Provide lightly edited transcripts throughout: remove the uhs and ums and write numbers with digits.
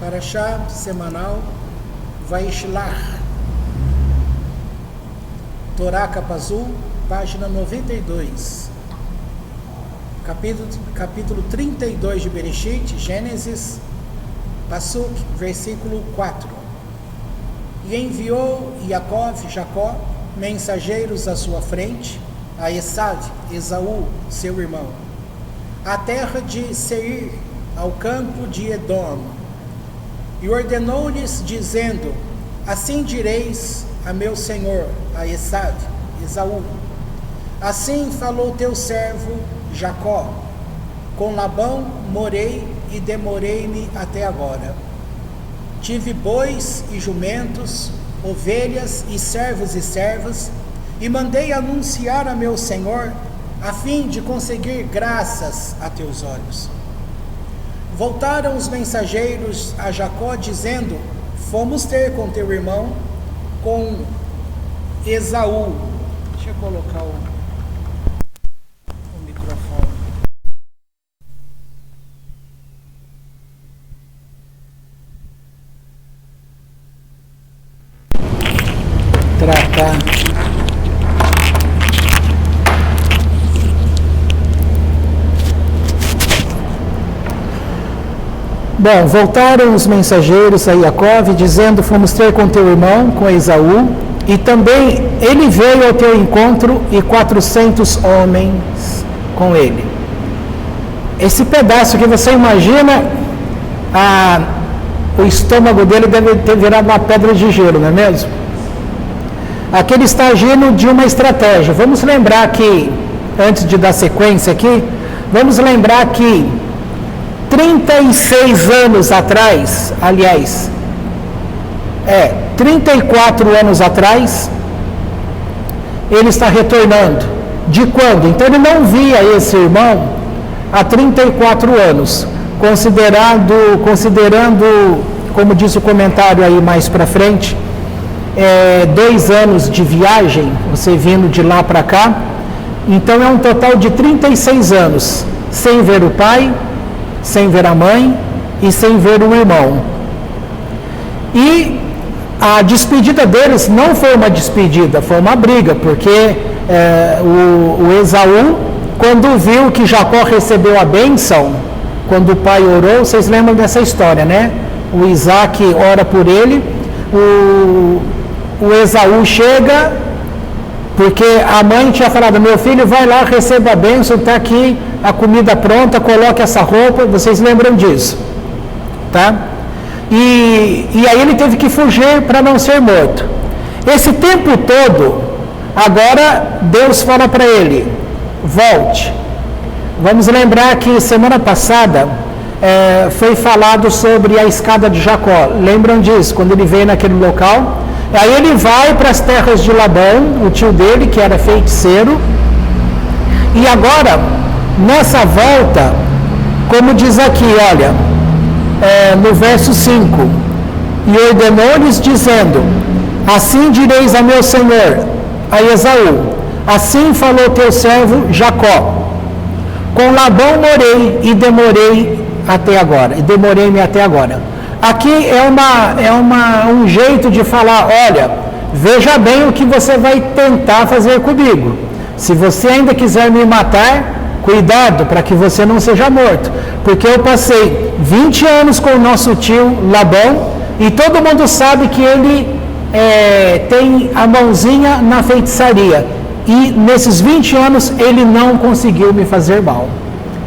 Parashá semanal Vaishlach, Torá Capa Azul, página 92, capítulo 32 de Bereshit, Gênesis, Pasuk, versículo 4. E enviou Jacó, mensageiros à sua frente, a Esav, Esaú, seu irmão, à terra de Seir, ao campo de Edom, e ordenou-lhes, dizendo: assim direis a meu senhor, a Esav, Esaú: assim falou teu servo Jacó, com Labão morei e demorei-me até agora. Tive bois e jumentos, ovelhas e servos e servas, e mandei anunciar a meu senhor, a fim de conseguir graças a teus olhos. Voltaram os mensageiros a Jacó, dizendo: fomos ter com teu irmão, com Esaú. Deixa eu colocar o microfone. Tratar. Bom, voltaram os mensageiros a Jacó, dizendo: fomos ter com teu irmão, com Esaú, e também ele veio ao teu encontro, e 400 homens com ele. Esse pedaço que você imagina, o estômago dele deve ter virado uma pedra de gelo, não é mesmo? Aqui ele está agindo de uma estratégia. Vamos lembrar que, antes de dar sequência aqui, vamos lembrar que 36 anos atrás, 34 anos atrás, ele está retornando. De quando? Então ele não via esse irmão há 34 anos, considerando, como diz o comentário aí mais para frente, 2 anos de viagem, você vindo de lá para cá. Então é um total de 36 anos, sem ver o pai, sem ver a mãe e sem ver o irmão. E a despedida deles não foi uma despedida, foi uma briga, porque o Esaú, quando viu que Jacó recebeu a bênção, quando o pai orou, vocês lembram dessa história, né? O Isaac ora por ele, o Esaú chega, porque a mãe tinha falado: meu filho, vai lá, receba a bênção, está aqui a comida pronta, coloque essa roupa. Vocês lembram disso, tá? E aí ele teve que fugir para não ser morto. Esse tempo todo, agora Deus fala para ele: volte. Vamos lembrar que semana passada foi falado sobre a escada de Jacó. Lembram disso? Quando ele veio naquele local, aí ele vai para as terras de Labão, o tio dele, que era feiticeiro. E agora, nessa volta, como diz aqui, olha, no verso 5: e ordenou-lhes, dizendo: assim direis a meu senhor, a Esaú: assim falou teu servo Jacó, com Labão morei e demorei-me até agora. Aqui é um jeito de falar: olha, veja bem o que você vai tentar fazer comigo. Se você ainda quiser me matar, cuidado para que você não seja morto, porque eu passei 20 anos com o nosso tio Labão, e todo mundo sabe que ele tem a mãozinha na feitiçaria, e nesses 20 anos ele não conseguiu me fazer mal.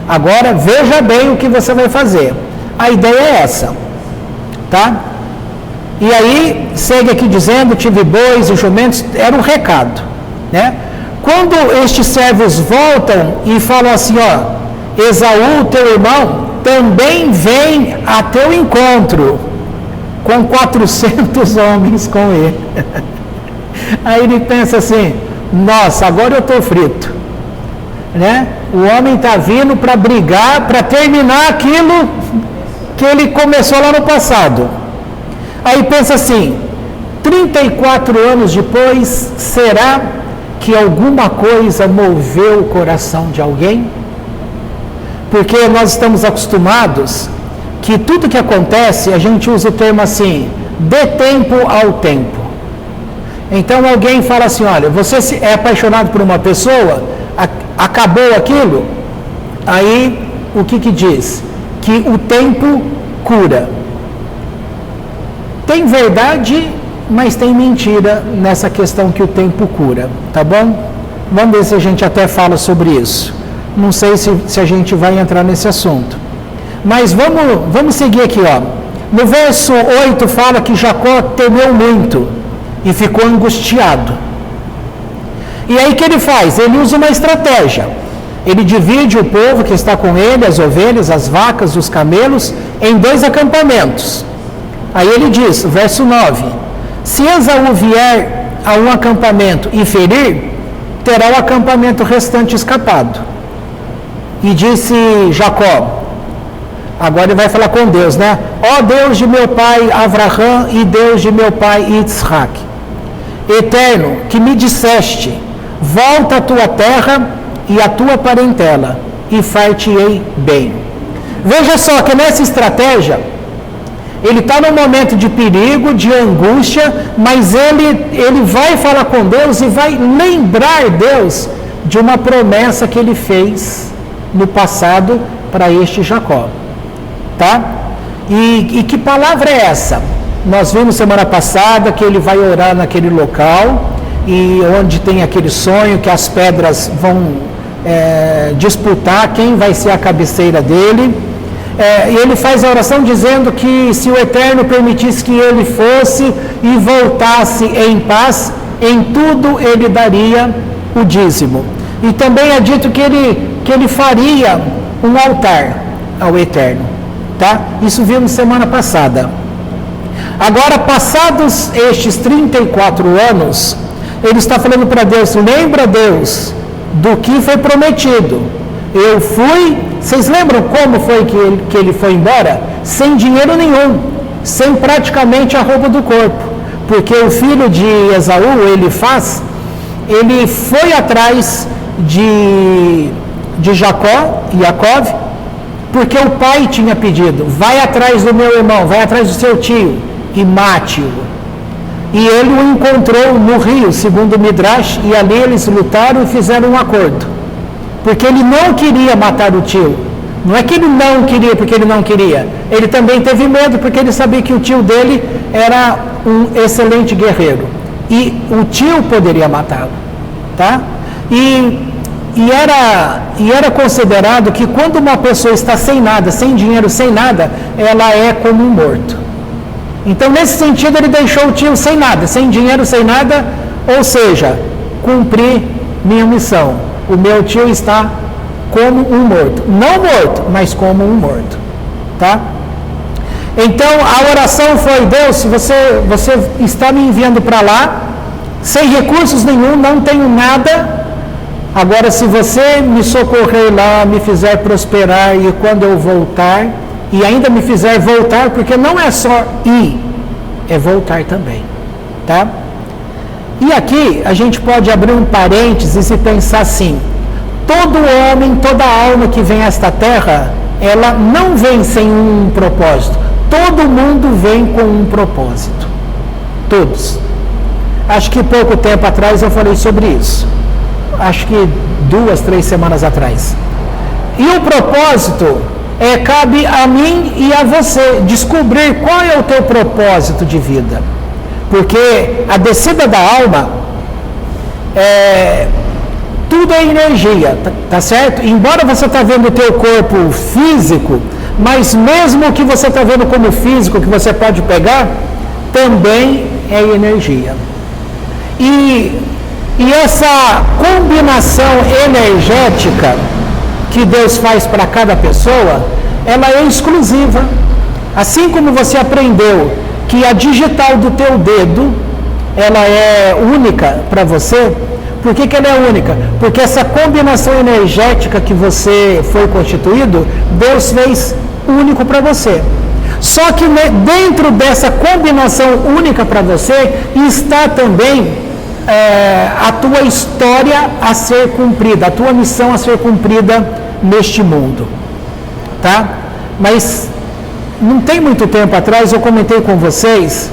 Agora veja bem o que você vai fazer. A ideia é essa, tá? E aí segue aqui dizendo: tive bois e jumentos. Era um recado, né? Quando estes servos voltam e falam assim: ó, Esaú, teu irmão, também vem a teu encontro, com 400 homens com ele. Aí ele pensa assim: nossa, agora eu estou frito, né? O homem está vindo para brigar, para terminar aquilo que ele começou lá no passado. Aí pensa assim: 34 anos depois, será que alguma coisa moveu o coração de alguém? Porque nós estamos acostumados que tudo que acontece, a gente usa o termo assim, dê tempo ao tempo. Então alguém fala assim, olha, você é apaixonado por uma pessoa, acabou aquilo, aí o que diz? Que o tempo cura. Tem verdade, mas tem mentira nessa questão que o tempo cura, tá bom? Vamos ver se a gente até fala sobre isso. Não sei se a gente vai entrar nesse assunto. Mas vamos seguir aqui, ó. No verso 8 fala que Jacó temeu muito e ficou angustiado. E aí o que ele faz? Ele usa uma estratégia. Ele divide o povo que está com ele, as ovelhas, as vacas, os camelos, em 2 acampamentos. Aí ele diz, verso 9, se Esaú vier a um acampamento e ferir, terá o acampamento restante escapado. E disse Jacó, agora ele vai falar com Deus, né? Ó Deus de meu pai Avraham e Deus de meu pai Yitzhak, Eterno, que me disseste, volta à tua terra e à tua parentela, e far-te-ei bem. Veja só que nessa estratégia, ele está num momento de perigo, de angústia, mas ele vai falar com Deus e vai lembrar Deus de uma promessa que ele fez no passado para este Jacó. Tá? E que palavra é essa? Nós vimos semana passada que ele vai orar naquele local, e onde tem aquele sonho que as pedras vão disputar quem vai ser a cabeceira dele. E ele faz a oração dizendo que se o Eterno permitisse que ele fosse e voltasse em paz, em tudo ele daria o dízimo. E também é dito que ele faria um altar ao Eterno. Tá? Isso vimos semana passada. Agora, passados estes 34 anos, ele está falando para Deus, lembra Deus do que foi prometido. Eu fui, vocês lembram como foi que ele foi embora? Sem dinheiro nenhum, sem praticamente a roupa do corpo, porque o filho de Esaú, ele foi atrás de Jacó, Jacó, porque o pai tinha pedido, vai atrás do meu irmão, vai atrás do seu tio e mate-o. E ele o encontrou no rio, segundo o Midrash, e ali eles lutaram e fizeram um acordo. Porque ele não queria matar o tio. Não é que ele não queria porque ele não queria. Ele também teve medo porque ele sabia que o tio dele era um excelente guerreiro. E o tio poderia matá-lo. Tá? E era considerado que quando uma pessoa está sem nada, sem dinheiro, sem nada, ela é como um morto. Então, nesse sentido, ele deixou o tio sem nada, sem dinheiro, sem nada, ou seja, cumpri minha missão. O meu tio está como um morto. Não morto, mas como um morto. Tá? Então, a oração foi, Deus, você está me enviando para lá, sem recursos nenhum, não tenho nada. Agora, se você me socorrer lá, me fizer prosperar, e quando eu voltar, e ainda me fizer voltar, porque não é só ir, é voltar também. Tá? E aqui a gente pode abrir um parênteses e pensar assim, todo homem, toda alma que vem a esta terra, ela não vem sem um propósito. Todo mundo vem com um propósito. Todos. Acho que pouco tempo atrás eu falei sobre isso. Acho que 2, 3 semanas atrás. E o propósito cabe a mim e a você descobrir qual é o teu propósito de vida. Porque a descida da alma tudo é energia, tá certo? Embora você está vendo o teu corpo físico, mas mesmo o que você está vendo como físico, que você pode pegar, também é energia. E essa combinação energética que Deus faz para cada pessoa, ela é exclusiva. Assim como você aprendeu que a digital do teu dedo, ela é única para você. Por que ela é única? Porque essa combinação energética que você foi constituído, Deus fez único para você. Só que dentro dessa combinação única para você, está também a tua história a ser cumprida, a tua missão a ser cumprida neste mundo. Tá? Mas Não tem muito tempo atrás eu comentei com vocês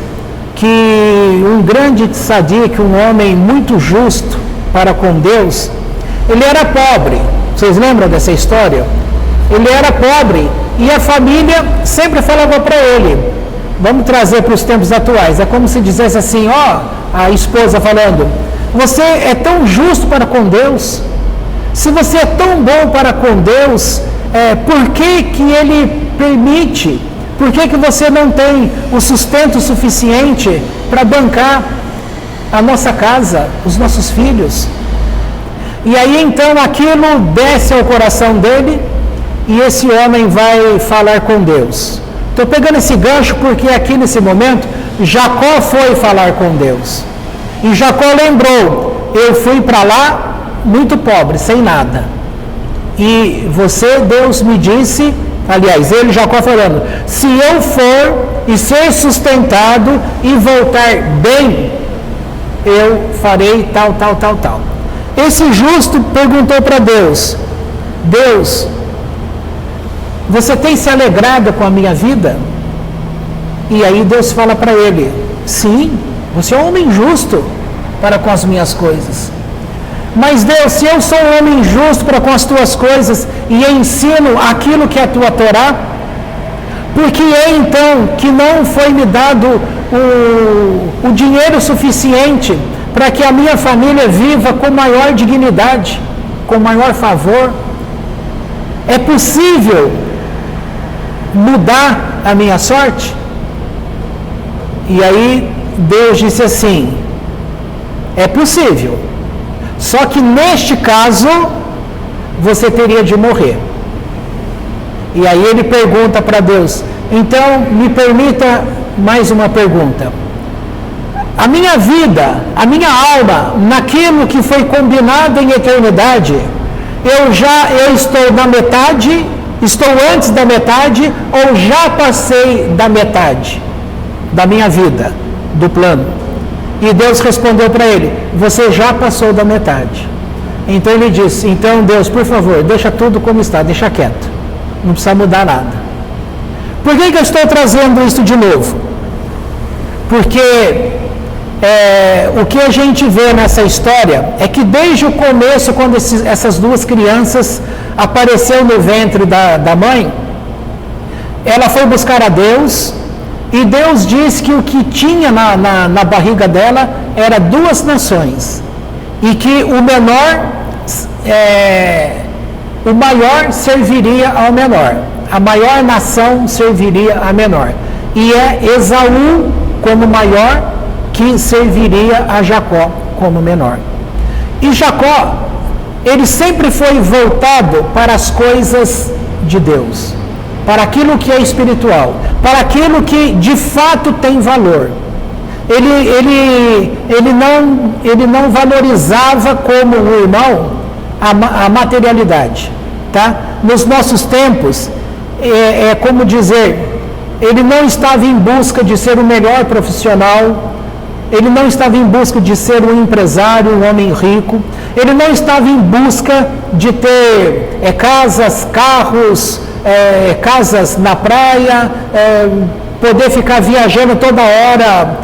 que um grande tzadik, um homem muito justo para com Deus, ele era pobre. Vocês lembram dessa história? Ele era pobre e a família sempre falava para ele, vamos trazer para os tempos atuais, é como se dissesse assim, a esposa falando, você é tão justo para com Deus, se você é tão bom para com Deus, por que Ele permite, por que você não tem o sustento suficiente para bancar a nossa casa, os nossos filhos? E aí então aquilo desce ao coração dele e esse homem vai falar com Deus. Estou pegando esse gancho porque aqui nesse momento Jacó foi falar com Deus. E Jacó lembrou, eu fui para lá muito pobre, sem nada. E você, Deus, me disse, aliás, ele, Jacó, falando, se eu for e ser sustentado e voltar bem, eu farei tal, tal, tal, tal. Esse justo perguntou para Deus, Deus, você tem se alegrado com a minha vida? E aí Deus fala para ele, sim, você é um homem justo para com as minhas coisas. Mas Deus, se eu sou um homem justo para com as tuas coisas e ensino aquilo que é a tua Torá, por que é então que não foi me dado o dinheiro suficiente para que a minha família viva com maior dignidade, com maior favor? É possível mudar a minha sorte? E aí Deus disse assim, é possível, só que neste caso você teria de morrer. E aí ele pergunta para Deus, então me permita mais uma pergunta, a minha vida, a minha alma, naquilo que foi combinado em eternidade, eu estou na metade, estou antes da metade ou já passei da metade da minha vida, do plano? E Deus respondeu para ele, você já passou da metade. Então ele disse, então Deus, por favor, deixa tudo como está, deixa quieto, não precisa mudar nada. Por que eu estou trazendo isso de novo? Porque o que a gente vê nessa história é que desde o começo, quando essas duas crianças apareceram no ventre da mãe, ela foi buscar a Deus, e Deus disse que o que tinha na barriga dela era duas nações, e que o maior serviria ao menor, a maior nação serviria à menor, e é Esaú como maior que serviria a Jacó como menor. E Jacó, ele sempre foi voltado para as coisas de Deus, para aquilo que é espiritual, para aquilo que de fato tem valor. Ele não valorizava como o irmão a materialidade, tá? Nos nossos tempos, é como dizer, ele não estava em busca de ser o melhor profissional, ele não estava em busca de ser um empresário, um homem rico, ele não estava em busca de ter casas, carros, casas na praia, poder ficar viajando toda hora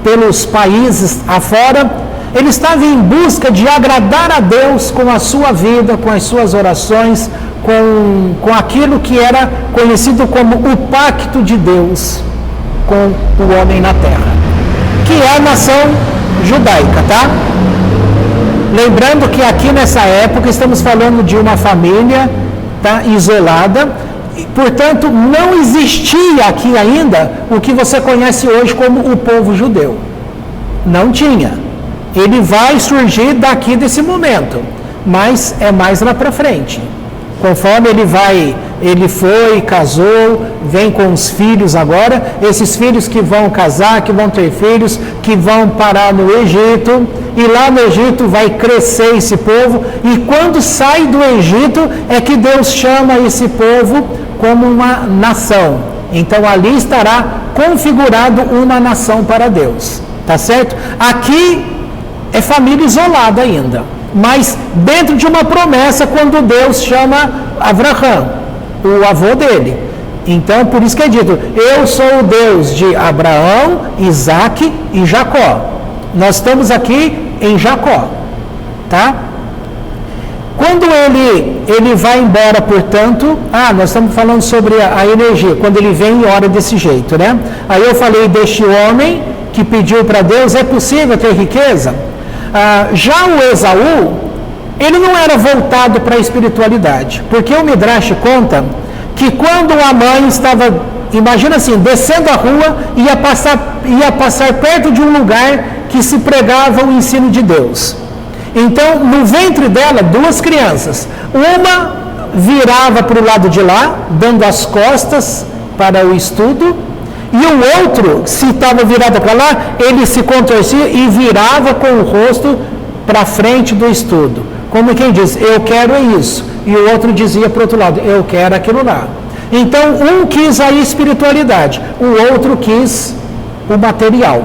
pelos países afora. Ele estava em busca de agradar a Deus com a sua vida, com as suas orações, com aquilo que era conhecido como o pacto de Deus com o homem na terra, que é a nação judaica, tá? Lembrando que aqui nessa época estamos falando de uma família, tá, isolada, e, portanto, não existia aqui ainda o que você conhece hoje como o povo judeu. Não tinha. Ele vai surgir daqui desse momento, mas é mais lá para frente. Conforme ele foi, casou, vem com os filhos agora, esses filhos que vão casar, que vão ter filhos, que vão parar no Egito, e lá no Egito vai crescer esse povo, e quando sai do Egito é que Deus chama esse povo como uma nação. Então ali estará configurado uma nação para Deus, tá certo? Aqui é família isolada ainda, mas dentro de uma promessa, quando Deus chama Abraão, o avô dele, Então, por isso que é dito, eu sou o Deus de Abraão, Isaque e Jacó. Nós estamos aqui em Jacó, tá? Quando ele vai embora, portanto, nós estamos falando sobre a energia, quando ele vem e ora desse jeito, né? Aí eu falei deste homem que pediu para Deus, é possível ter riqueza? Já o Esaú, ele não era voltado para a espiritualidade, porque o Midrash conta que quando a mãe estava, imagina assim, descendo a rua, ia passar perto de um lugar que se pregava o ensino de Deus. Então, no ventre dela, 2 crianças. Uma virava para o lado de lá, dando as costas para o estudo, e o outro, se estava virado para lá, ele se contorcia e virava com o rosto para frente do estudo. Como quem diz, eu quero isso. E o outro dizia para o outro lado, eu quero aquilo lá. Então, um quis a espiritualidade, o outro quis o material,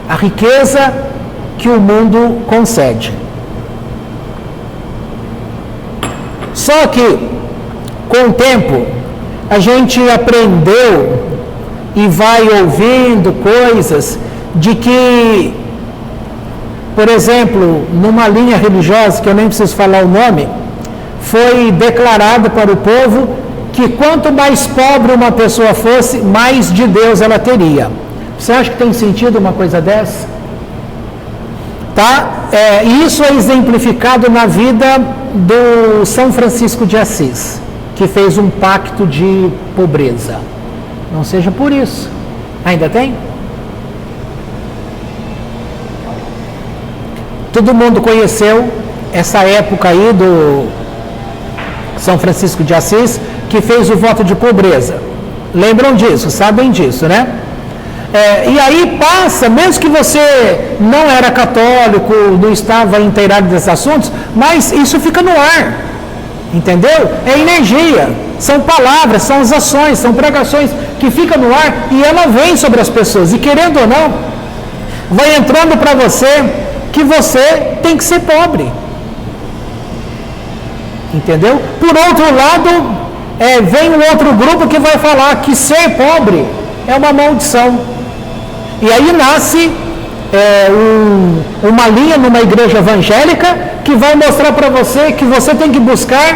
a riqueza que o mundo concede. Só que, com o tempo, a gente aprendeu e vai ouvindo coisas de que, por exemplo, numa linha religiosa, que eu nem preciso falar o nome, foi declarado para o povo que quanto mais pobre uma pessoa fosse, mais de Deus ela teria. Você acha que tem sentido uma coisa dessa? Tá? Isso é exemplificado na vida do São Francisco de Assis, que fez um pacto de pobreza. Não seja por isso. Ainda tem? Todo mundo conheceu essa época aí do São Francisco de Assis, que fez o voto de pobreza. Lembram disso, sabem disso, né? E aí passa, mesmo que você não era católico, não estava inteirado desses assuntos, mas isso fica no ar, entendeu? É energia, são palavras, são as ações, são pregações que ficam no ar e ela vem sobre as pessoas, e querendo ou não, vai entrando para você que você tem que ser pobre, entendeu? Por outro lado, vem um outro grupo que vai falar que ser pobre é uma maldição. E aí nasce uma linha numa igreja evangélica que vai mostrar para você que você tem que buscar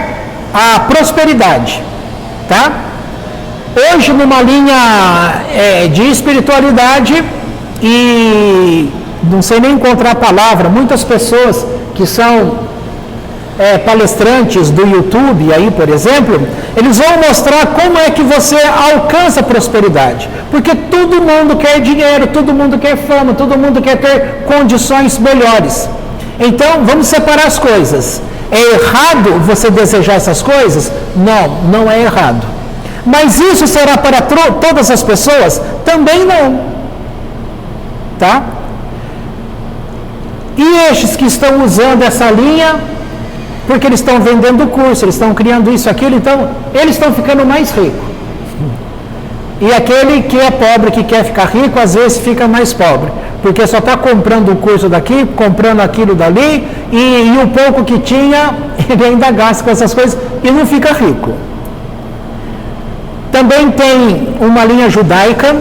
a prosperidade, tá? Hoje, numa linha de espiritualidade, e não sei nem encontrar a palavra, muitas pessoas que são palestrantes do YouTube, aí, por exemplo, eles vão mostrar como é que você alcança a prosperidade. Porque todo mundo quer dinheiro, todo mundo quer fama, todo mundo quer ter condições melhores. Então, vamos separar as coisas. É errado você desejar essas coisas? Não, não é errado. Mas isso será para todas as pessoas? Também não. Tá? E estes que estão usando essa linha, porque eles estão vendendo o curso, eles estão criando isso, aquilo, então eles estão ficando mais ricos. E aquele que é pobre, que quer ficar rico, às vezes fica mais pobre, porque só está comprando o curso daqui, comprando aquilo dali, e o pouco que tinha, ele ainda gasta com essas coisas e não fica rico. Também tem uma linha judaica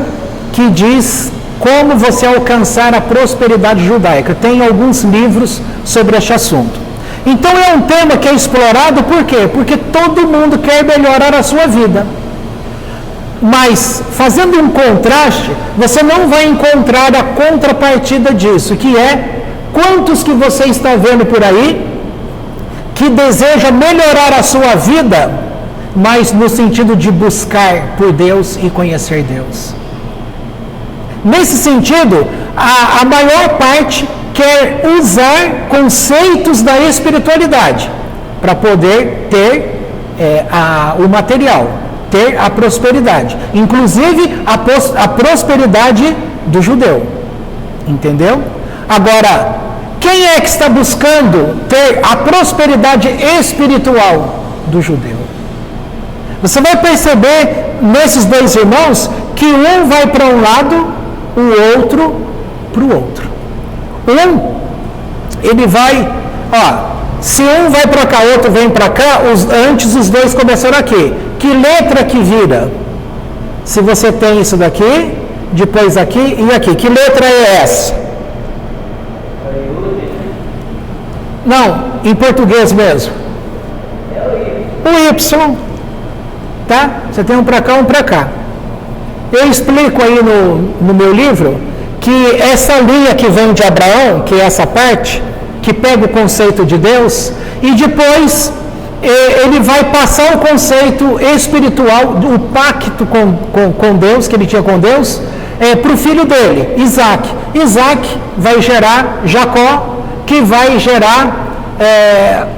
que diz como você alcançar a prosperidade judaica. Tem alguns livros sobre este assunto. Então é um tema que é explorado, por quê? Porque todo mundo quer melhorar a sua vida. Mas, fazendo um contraste, você não vai encontrar a contrapartida disso, que é quantos que você está vendo por aí que deseja melhorar a sua vida, mas no sentido de buscar por Deus e conhecer Deus. Nesse sentido, a maior parte quer usar conceitos da espiritualidade para poder ter o material, ter a prosperidade, inclusive a prosperidade do judeu, entendeu? Agora, quem é que está buscando ter a prosperidade espiritual do judeu? Você vai perceber nesses dois irmãos que um vai para um lado, o outro para o outro. Ele vai, se um vai para cá, outro vem para cá, antes os dois começaram aqui. Que letra que vira? Se você tem isso daqui, depois aqui e aqui. Que letra é essa? Não, em português mesmo. O Y. Tá? Você tem um para cá, um para cá. Eu explico aí no meu livro que essa linha que vem de Abraão, que é essa parte, que pega o conceito de Deus, e depois ele vai passar o conceito espiritual, o pacto com Deus, que ele tinha com Deus, para o filho dele, Isaac. Isaac vai gerar Jacó, que vai gerar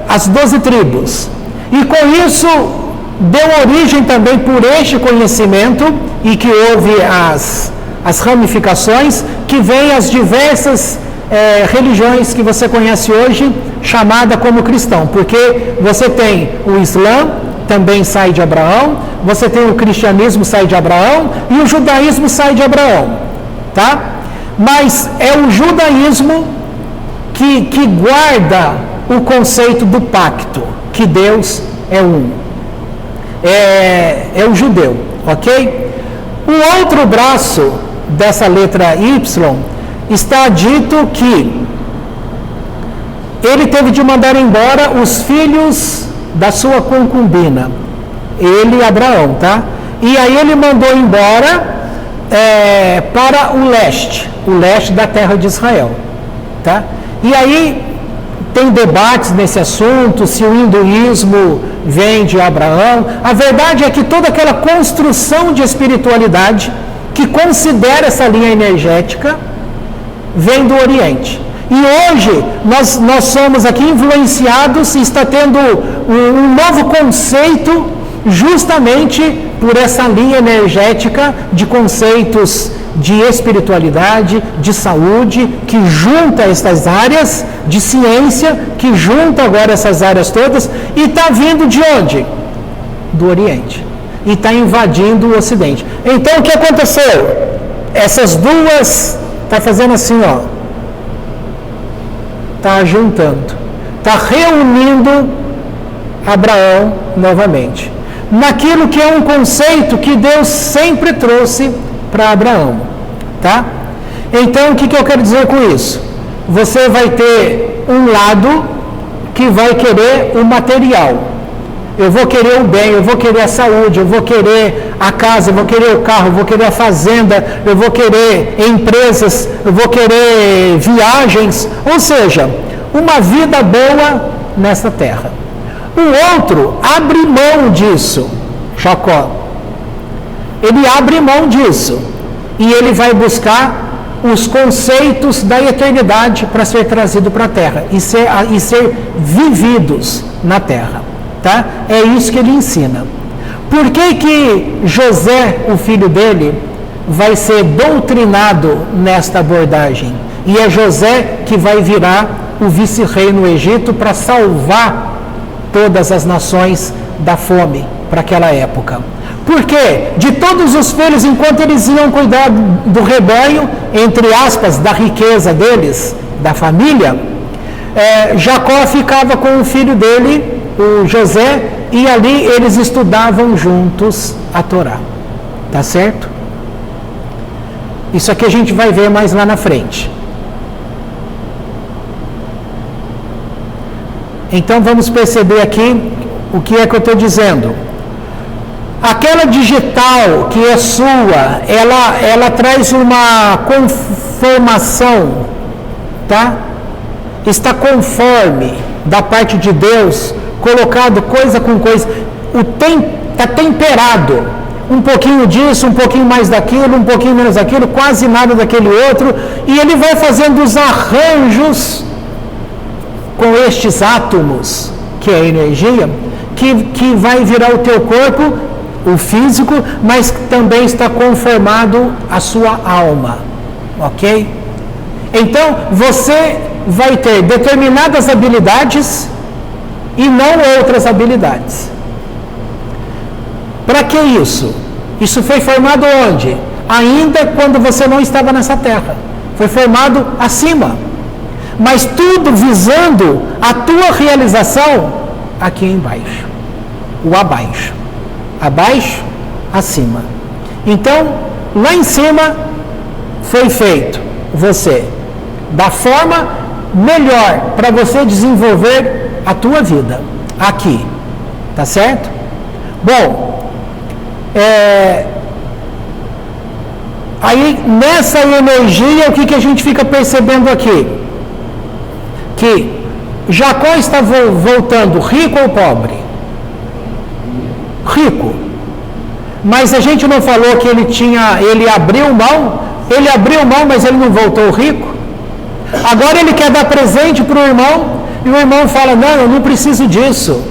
as 12 tribos. E com isso deu origem também por este conhecimento, e que houve as ramificações, que vêm as diversas religiões que você conhece hoje, chamada como cristão, porque você tem o Islã, também sai de Abraão, você tem o cristianismo, sai de Abraão, e o judaísmo sai de Abraão, tá? Mas é o judaísmo que guarda o conceito do pacto, que Deus é um. É o judeu, ok? O outro braço dessa letra Y está dito que ele teve de mandar embora os filhos da sua concubina, ele, Abraão, tá? E aí ele mandou embora para o leste da terra de Israel, tá? E aí tem debates nesse assunto, se o hinduísmo vem de Abraão. A verdade é que toda aquela construção de espiritualidade que considera essa linha energética vem do Oriente. E hoje nós somos aqui influenciados e está tendo um novo conceito justamente por essa linha energética de conceitos de espiritualidade, de saúde, que junta essas áreas, de ciência, que junta agora essas áreas todas, e está vindo de onde? Do Oriente. E está invadindo o Ocidente. Então o que aconteceu? Essas duas, está fazendo assim, ó. Está juntando. Está reunindo Abraão novamente. Naquilo que é um conceito que Deus sempre trouxe para Abraão, tá? Então, o que eu quero dizer com isso? Você vai ter um lado que vai querer o material. Eu vou querer o bem, eu vou querer a saúde, eu vou querer a casa, eu vou querer o carro, eu vou querer a fazenda, eu vou querer empresas, eu vou querer viagens, ou seja, uma vida boa nessa terra. O outro abre mão disso, Jacó. Ele abre mão disso e ele vai buscar os conceitos da eternidade para ser trazido para a terra e ser vividos na terra, tá? É isso que ele ensina. Por que José, o filho dele, vai ser doutrinado nesta abordagem? E é José que vai virar o vice-rei no Egito para salvar todas as nações da fome para aquela época. Porque de todos os filhos, enquanto eles iam cuidar do rebanho, entre aspas, da riqueza deles, da família, Jacó ficava com o filho dele, o José, e ali eles estudavam juntos a Torá. Tá certo? Isso aqui a gente vai ver mais lá na frente. Então vamos perceber aqui o que é que eu estou dizendo. Aquela digital que é sua, ela traz uma conformação, tá? Está conforme da parte de Deus, colocado coisa com coisa. Está temperado. Um pouquinho disso, um pouquinho mais daquilo, um pouquinho menos daquilo, quase nada daquele outro. E ele vai fazendo os arranjos com estes átomos, que é a energia, que vai virar o teu corpo, o físico, mas também está conformado a sua alma, ok? Então, você vai ter determinadas habilidades e não outras habilidades. Para que isso? Isso foi formado onde? Ainda quando você não estava nessa terra. Foi formado acima. Mas tudo visando a tua realização aqui embaixo. O abaixo. Abaixo, acima. Então, lá em cima foi feito você, da forma melhor para você desenvolver a tua vida, aqui, tá certo? Bom, aí nessa energia, o que a gente fica percebendo aqui? Que Jacó está voltando rico ou pobre? Rico. Mas a gente não falou que ele abriu mão? Ele abriu mão, mas ele não voltou rico? Agora ele quer dar presente para o irmão, e o irmão fala, não, eu não preciso disso.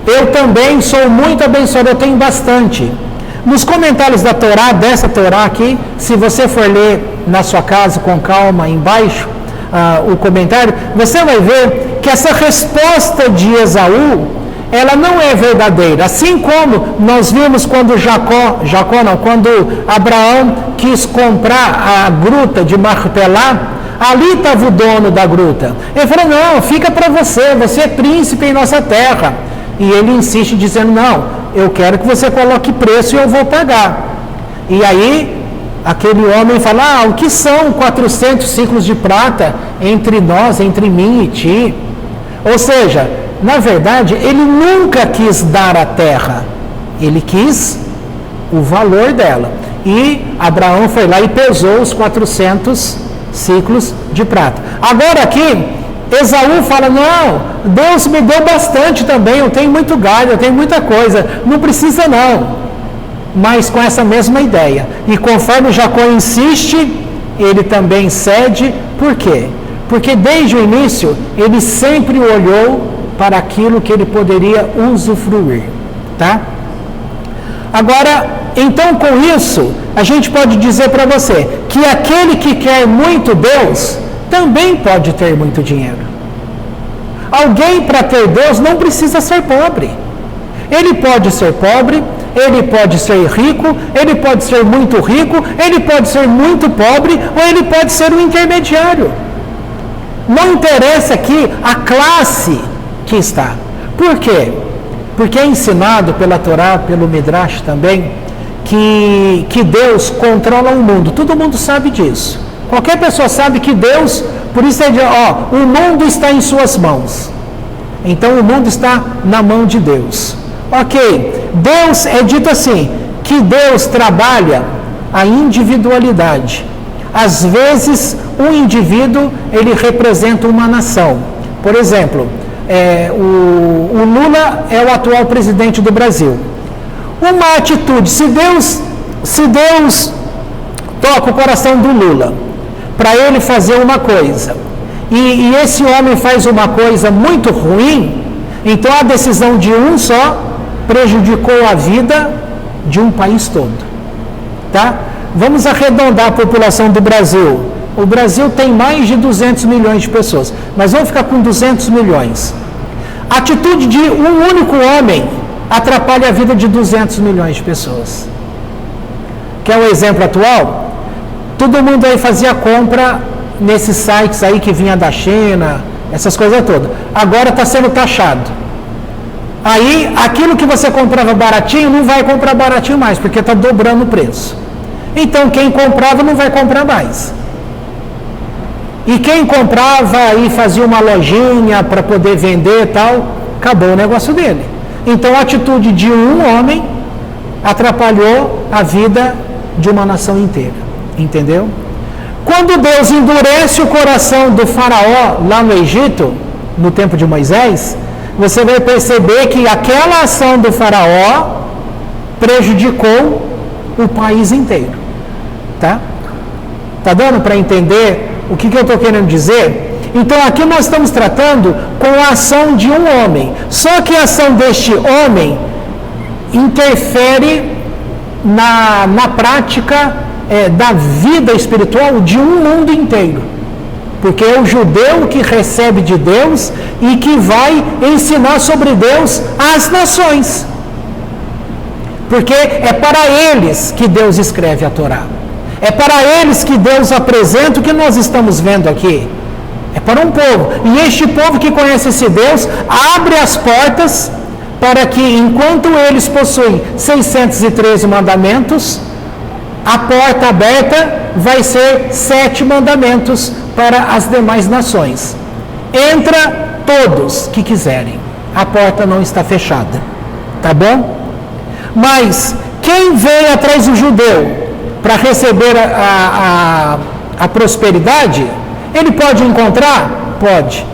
Eu também sou muito abençoado, eu tenho bastante. Nos comentários da Torá, dessa Torá aqui, se você for ler na sua casa com calma, embaixo, o comentário, você vai ver que essa resposta de Esaú, ela não é verdadeira. Assim como nós vimos quando quando Abraão quis comprar a gruta de Macpelá, ali estava o dono da gruta. Ele falou, não, fica para você, você é príncipe em nossa terra. E ele insiste dizendo, não, eu quero que você coloque preço e eu vou pagar. E aí, aquele homem fala, o que são 400 ciclos de prata entre nós, entre mim e ti? Ou seja, na verdade, ele nunca quis dar a terra, ele quis o valor dela. E Abraão foi lá e pesou os 400 ciclos de prata. Agora aqui, Esaú fala, não, Deus me deu bastante também, eu tenho muito gado, eu tenho muita coisa, não precisa não. Mas com essa mesma ideia. E conforme Jacó insiste, ele também cede. Por quê? Porque desde o início, ele sempre olhou para aquilo que ele poderia usufruir, tá? Agora, então com isso, a gente pode dizer para você que aquele que quer muito Deus, também pode ter muito dinheiro. Alguém para ter Deus não precisa ser pobre. Ele pode ser pobre, ele pode ser rico, ele pode ser muito rico, ele pode ser muito pobre, ou ele pode ser um intermediário. Não interessa aqui a classe que está. Por quê? Porque é ensinado pela Torá, pelo Midrash também, que Deus controla o mundo. Todo mundo sabe disso. Qualquer pessoa sabe que Deus, por isso é de, o mundo está em suas mãos. Então o mundo está na mão de Deus. Ok, Deus é dito assim, que Deus trabalha a individualidade. Às vezes, um indivíduo, ele representa uma nação. Por exemplo, o Lula é o atual presidente do Brasil. Uma atitude, se Deus toca o coração do Lula para ele fazer uma coisa, e esse homem faz uma coisa muito ruim, então a decisão de um só prejudicou a vida de um país todo, tá? Vamos arredondar a população do Brasil. O Brasil tem mais de 200 milhões de pessoas, mas vamos ficar com 200 milhões. A atitude de um único homem atrapalha a vida de 200 milhões de pessoas. Quer um exemplo atual? Todo mundo aí fazia compra nesses sites aí que vinha da China, essas coisas todas. Agora está sendo taxado. Aí, aquilo que você comprava baratinho, não vai comprar baratinho mais, porque está dobrando o preço. Então, quem comprava não vai comprar mais. E quem comprava e fazia uma lojinha para poder vender e tal, acabou o negócio dele. Então, a atitude de um homem atrapalhou a vida de uma nação inteira. Entendeu? Quando Deus endurece o coração do faraó lá no Egito, no tempo de Moisés, você vai perceber que aquela ação do faraó prejudicou o país inteiro. Tá? Tá dando para entender o que eu estou querendo dizer? Então aqui nós estamos tratando com a ação de um homem. Só que a ação deste homem interfere na prática da vida espiritual de um mundo inteiro. Porque é o judeu que recebe de Deus e que vai ensinar sobre Deus às nações. Porque é para eles que Deus escreve a Torá. É para eles que Deus apresenta o que nós estamos vendo aqui. É para um povo. E este povo que conhece esse Deus abre as portas para que, enquanto eles possuem 613 mandamentos, a porta aberta vai ser 7 mandamentos para as demais nações. Entra todos que quiserem. A porta não está fechada. Tá bom? Mas quem vem atrás do judeu para receber a prosperidade, ele pode encontrar? Pode.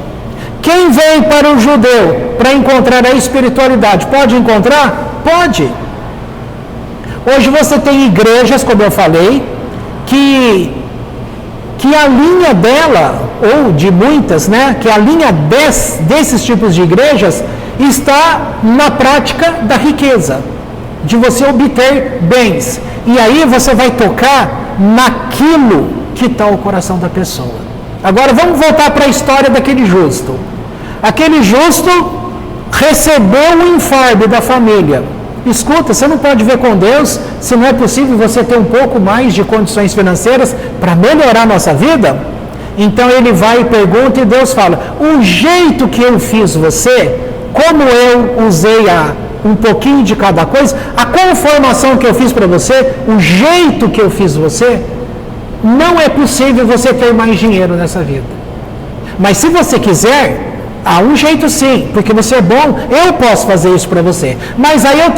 Quem vem para o judeu para encontrar a espiritualidade, pode encontrar? Pode. Hoje você tem igrejas, como eu falei, que a linha dela, ou de muitas, né, que a linha desses tipos de igrejas está na prática da riqueza, de você obter bens. E aí você vai tocar naquilo que está o coração da pessoa. Agora vamos voltar para a história daquele justo. Aquele justo recebeu o enfardo da família. Escuta, você não pode ver com Deus se não é possível você ter um pouco mais de condições financeiras para melhorar a nossa vida? Então ele vai e pergunta e Deus fala, o jeito que eu fiz você, como eu usei um pouquinho de cada coisa, a conformação que eu fiz para você, o jeito que eu fiz você, não é possível você ter mais dinheiro nessa vida. Mas se você quiser, há um jeito sim, porque você é bom, eu posso fazer isso para você. Mas aí você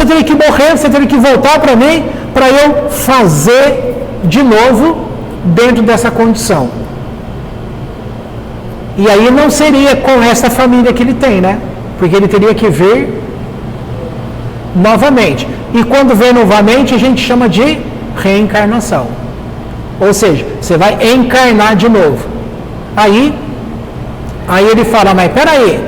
teria que morrer, você teria que voltar para mim, para eu fazer de novo dentro dessa condição. E aí não seria com essa família que ele tem, né? Porque ele teria que vir novamente. E quando vem novamente, a gente chama de reencarnação. Ou seja, você vai encarnar de novo. Aí ele fala, mas peraí,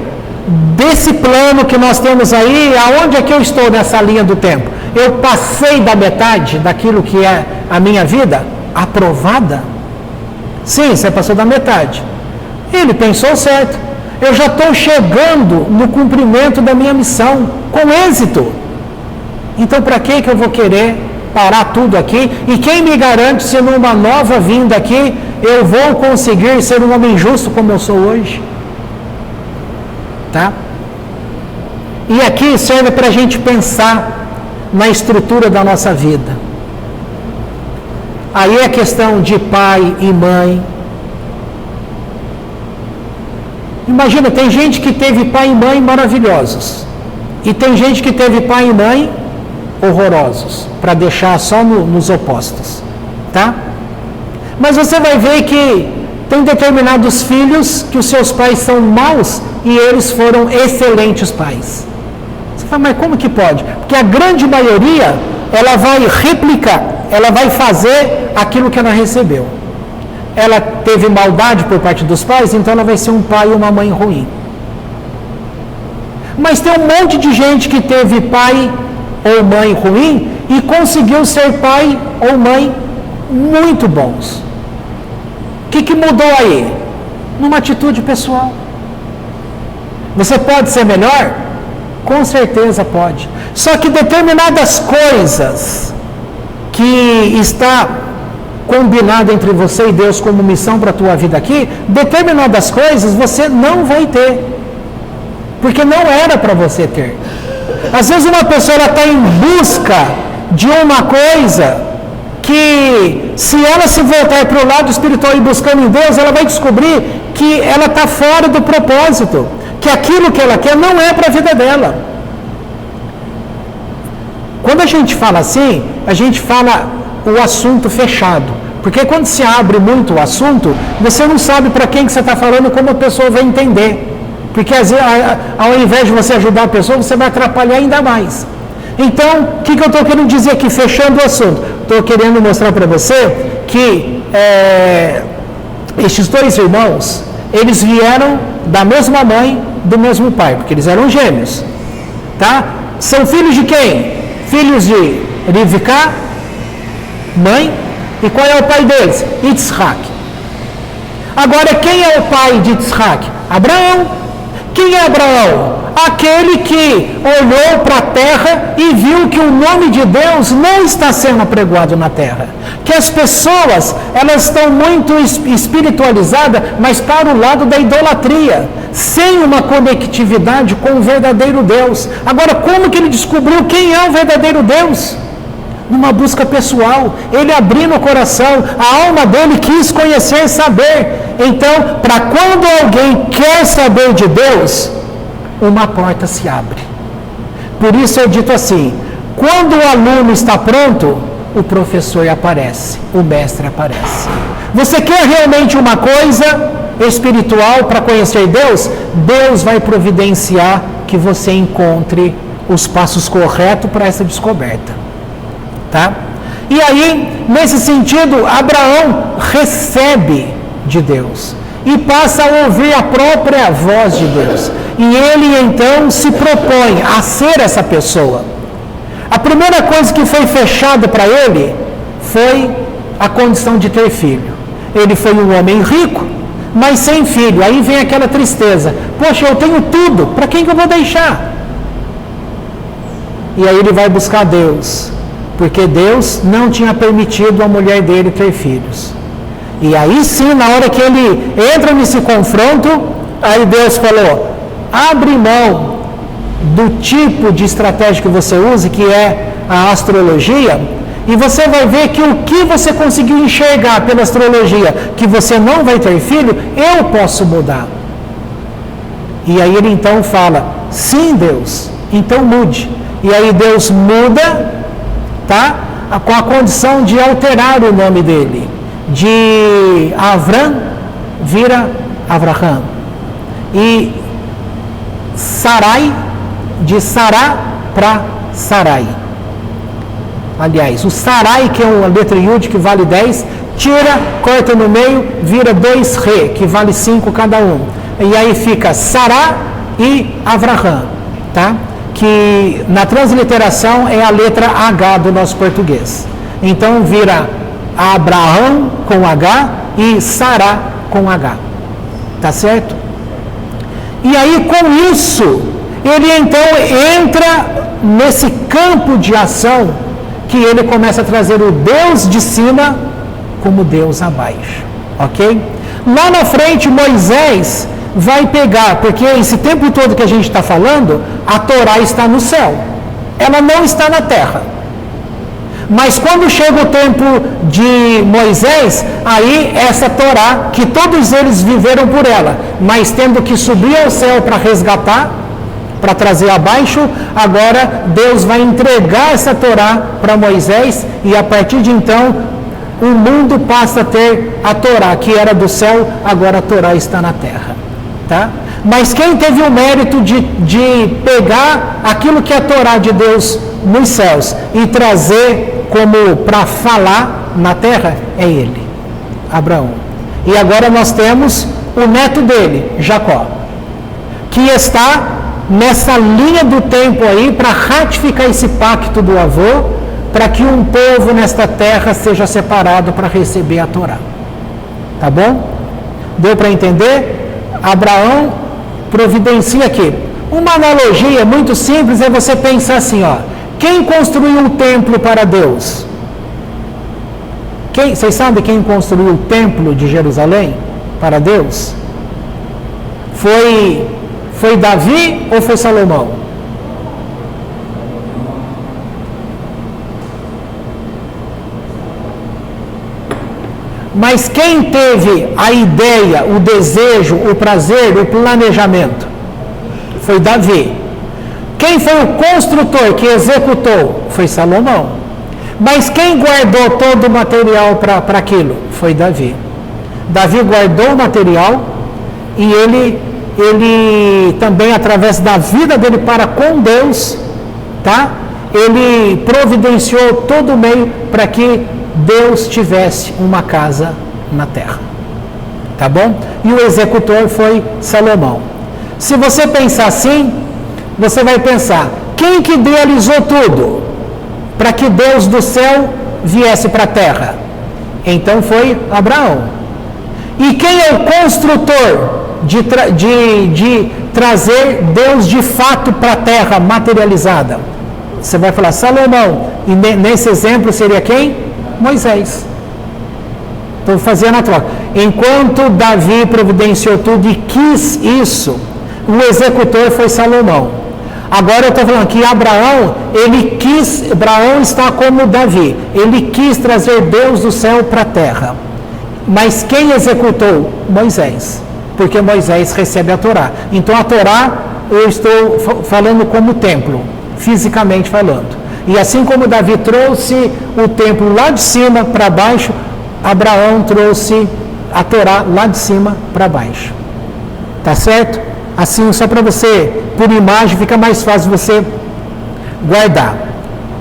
desse plano que nós temos aí, aonde é que eu estou nessa linha do tempo? Eu passei da metade daquilo que é a minha vida aprovada? Sim, você passou da metade. Ele pensou certo. Eu já estou chegando no cumprimento da minha missão, com êxito. Então para que eu vou querer parar tudo aqui? E quem me garante se numa nova vinda aqui eu vou conseguir ser um homem justo como eu sou hoje? Tá? E aqui serve para a gente pensar na estrutura da nossa vida. Aí é questão de pai e mãe. Imagina, tem gente que teve pai e mãe maravilhosos. E tem gente que teve pai e mãe horrorosos, para deixar só nos opostos. Tá? Mas você vai ver que tem determinados filhos que os seus pais são maus e eles foram excelentes pais. Você fala, mas como que pode? Porque a grande maioria, ela vai replicar, ela vai fazer aquilo que ela recebeu. Ela teve maldade por parte dos pais, então ela vai ser um pai e uma mãe ruim. Mas tem um monte de gente que teve pai ou mãe ruim e conseguiu ser pai ou mãe muito bons. O que mudou aí? Numa atitude pessoal. Você pode ser melhor? Com certeza pode. Só que determinadas coisas que está combinado entre você e Deus como missão para a tua vida aqui, determinadas coisas você não vai ter. Porque não era para você ter. Às vezes uma pessoa está em busca de uma coisa que, se ela se voltar para o lado espiritual e buscando em Deus, ela vai descobrir que ela está fora do propósito, que aquilo que ela quer não é para a vida dela. Quando a gente fala assim, a gente fala o assunto fechado, porque quando se abre muito o assunto, você não sabe para quem que você está falando, como a pessoa vai entender, porque às vezes, ao invés de você ajudar a pessoa, você vai atrapalhar ainda mais. Então, o que eu estou querendo dizer aqui, fechando o assunto? Estou querendo mostrar para você que estes dois irmãos, eles vieram da mesma mãe, do mesmo pai, porque eles eram gêmeos. Tá? São filhos de quem? Filhos de Rivka, mãe, e qual é o pai deles? Yitzhak. Agora, quem é o pai de Yitzhak? Abraão. Quem é Abraão? Aquele que olhou para a terra e viu que o nome de Deus não está sendo apregoado na terra. Que as pessoas, elas estão muito espiritualizadas, mas para o lado da idolatria, sem uma conectividade com o verdadeiro Deus. Agora, como que ele descobriu quem é o verdadeiro Deus? numa busca pessoal, ele abrindo o coração, a alma dele quis conhecer e saber. Então, para quando alguém quer saber de Deus, uma porta se abre. Por isso é dito assim, quando o aluno está pronto, o professor aparece, o mestre aparece. Você quer realmente uma coisa espiritual para conhecer Deus? Deus vai providenciar que você encontre os passos corretos para essa descoberta. Tá? E aí, nesse sentido, Abraão recebe de Deus e passa a ouvir a própria voz de Deus. E ele então se propõe a ser essa pessoa. A primeira coisa que foi fechada para ele foi a condição de ter filho. Ele foi um homem rico, mas sem filho. Aí vem aquela tristeza. Poxa, eu tenho tudo, para quem que eu vou deixar? E aí ele vai buscar Deus, porque Deus não tinha permitido a mulher dele ter filhos. E aí sim, na hora que ele entra nesse confronto, aí Deus falou, abre mão do tipo de estratégia que você usa, que é a astrologia, e você vai ver que o que você conseguiu enxergar pela astrologia, que você não vai ter filho, eu posso mudar. E aí ele então fala, sim Deus, então mude. E aí Deus muda, tá? Com a condição de alterar o nome dele. De Avram vira Avraham. E Sarai, de Sará para Sarai. Aliás, o Sarai, que é uma letra Yud que vale 10, tira, corta no meio, vira 2 Re, que vale 5 cada um. E aí fica Sará e Avraham, tá? Que na transliteração é a letra H do nosso português. Então vira Abraão com H e Sará com H. Tá certo? E aí com isso, ele então entra nesse campo de ação que ele começa a trazer o Deus de cima como Deus abaixo. Ok? Lá na frente, Moisés vai pegar, porque esse tempo todo que a gente está falando, a Torá está no céu. Ela não está na terra. Mas quando chega o tempo de Moisés, aí essa Torá, que todos eles viveram por ela, mas tendo que subir ao céu para resgatar, para trazer abaixo, agora Deus vai entregar essa Torá para Moisés, e a partir de então, o mundo passa a ter a Torá, que era do céu, agora a Torá está na terra. Tá? Mas quem teve o mérito de pegar aquilo que é a Torá de Deus nos céus e trazer como para falar na terra, é ele, Abraão. E agora nós temos o neto dele, Jacó, que está nessa linha do tempo aí para ratificar esse pacto do avô, para que um povo nesta terra seja separado para receber a Torá. Tá bom? Deu para entender? Abraão providencia aqui. Uma analogia muito simples é você pensar assim, ó. Quem construiu o templo para Deus? Vocês sabem quem construiu o templo de Jerusalém para Deus? Foi Davi ou foi Salomão? Mas quem teve a ideia, o desejo, o prazer, o planejamento? Foi Davi. Quem foi o construtor que executou? Foi Salomão. Mas quem guardou todo o material para aquilo? Foi Davi. Davi guardou o material e ele também, através da vida dele para com Deus, tá? Ele providenciou todo o meio para que Deus tivesse uma casa na terra. Tá bom? E o executor foi Salomão. Se você pensar assim, você vai pensar, quem que idealizou tudo para que Deus do céu viesse para a terra? Então foi Abraão. E quem é o construtor de trazer Deus de fato para a terra materializada? Você vai falar Salomão. E nesse exemplo seria quem? Moisés. Estou fazendo a troca. Enquanto Davi providenciou tudo e quis isso, o executor foi Salomão. Agora eu estou falando que Abraão está como Davi, ele quis trazer Deus do céu para a terra. Mas quem executou? Moisés, porque Moisés recebe a Torá. Então a Torá, eu estou falando como templo, fisicamente falando. E assim como Davi trouxe o templo lá de cima para baixo, Abraão trouxe a Torá lá de cima para baixo. Tá certo? Assim, só para você, por imagem, fica mais fácil você guardar.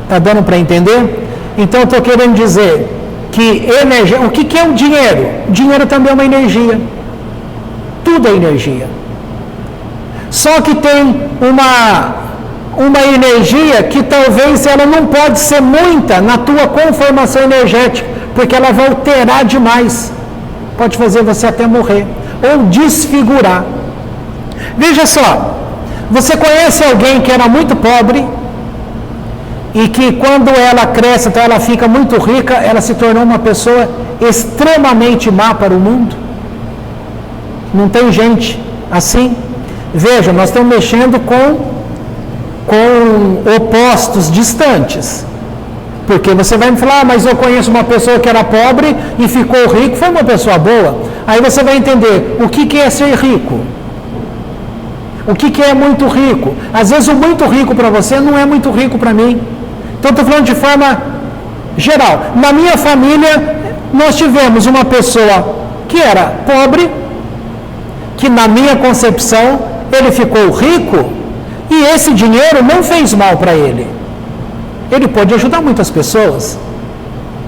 Tá dando para entender? Então, eu estou querendo dizer que energia... O que é o dinheiro? Dinheiro também é uma energia. Tudo é energia. Só que tem uma energia que talvez ela não pode ser muita na tua conformação energética, porque ela vai alterar demais. Pode fazer você até morrer. Ou desfigurar. Veja só, você conhece alguém que era muito pobre e que quando ela cresce, então ela fica muito rica, ela se tornou uma pessoa extremamente má para o mundo? Não tem gente assim? Veja, nós estamos mexendo com opostos distantes. Porque você vai me falar, mas eu conheço uma pessoa que era pobre e ficou rico, foi uma pessoa boa. Aí você vai entender o que é ser rico. O que é muito rico? Às vezes o muito rico para você não é muito rico para mim. Então estou falando de forma geral. Na minha família, nós tivemos uma pessoa que era pobre, que na minha concepção, ele ficou rico, e esse dinheiro não fez mal para ele. Ele pode ajudar muitas pessoas.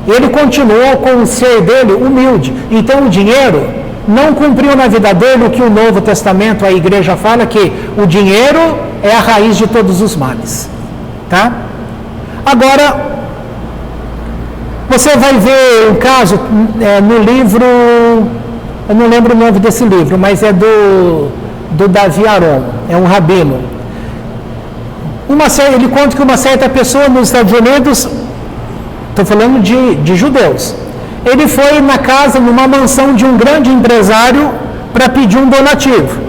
Ele continuou com o ser dele humilde. Então o dinheiro não cumpriu na vida dele o que o Novo Testamento, a igreja fala, que o dinheiro é a raiz de todos os males. Tá? Agora, você vai ver um caso no livro, eu não lembro o nome desse livro, mas é do Davi Aron, é um rabino. Ele conta que uma certa pessoa nos Estados Unidos, estou falando de judeus, ele foi na casa, numa mansão de um grande empresário para pedir um donativo.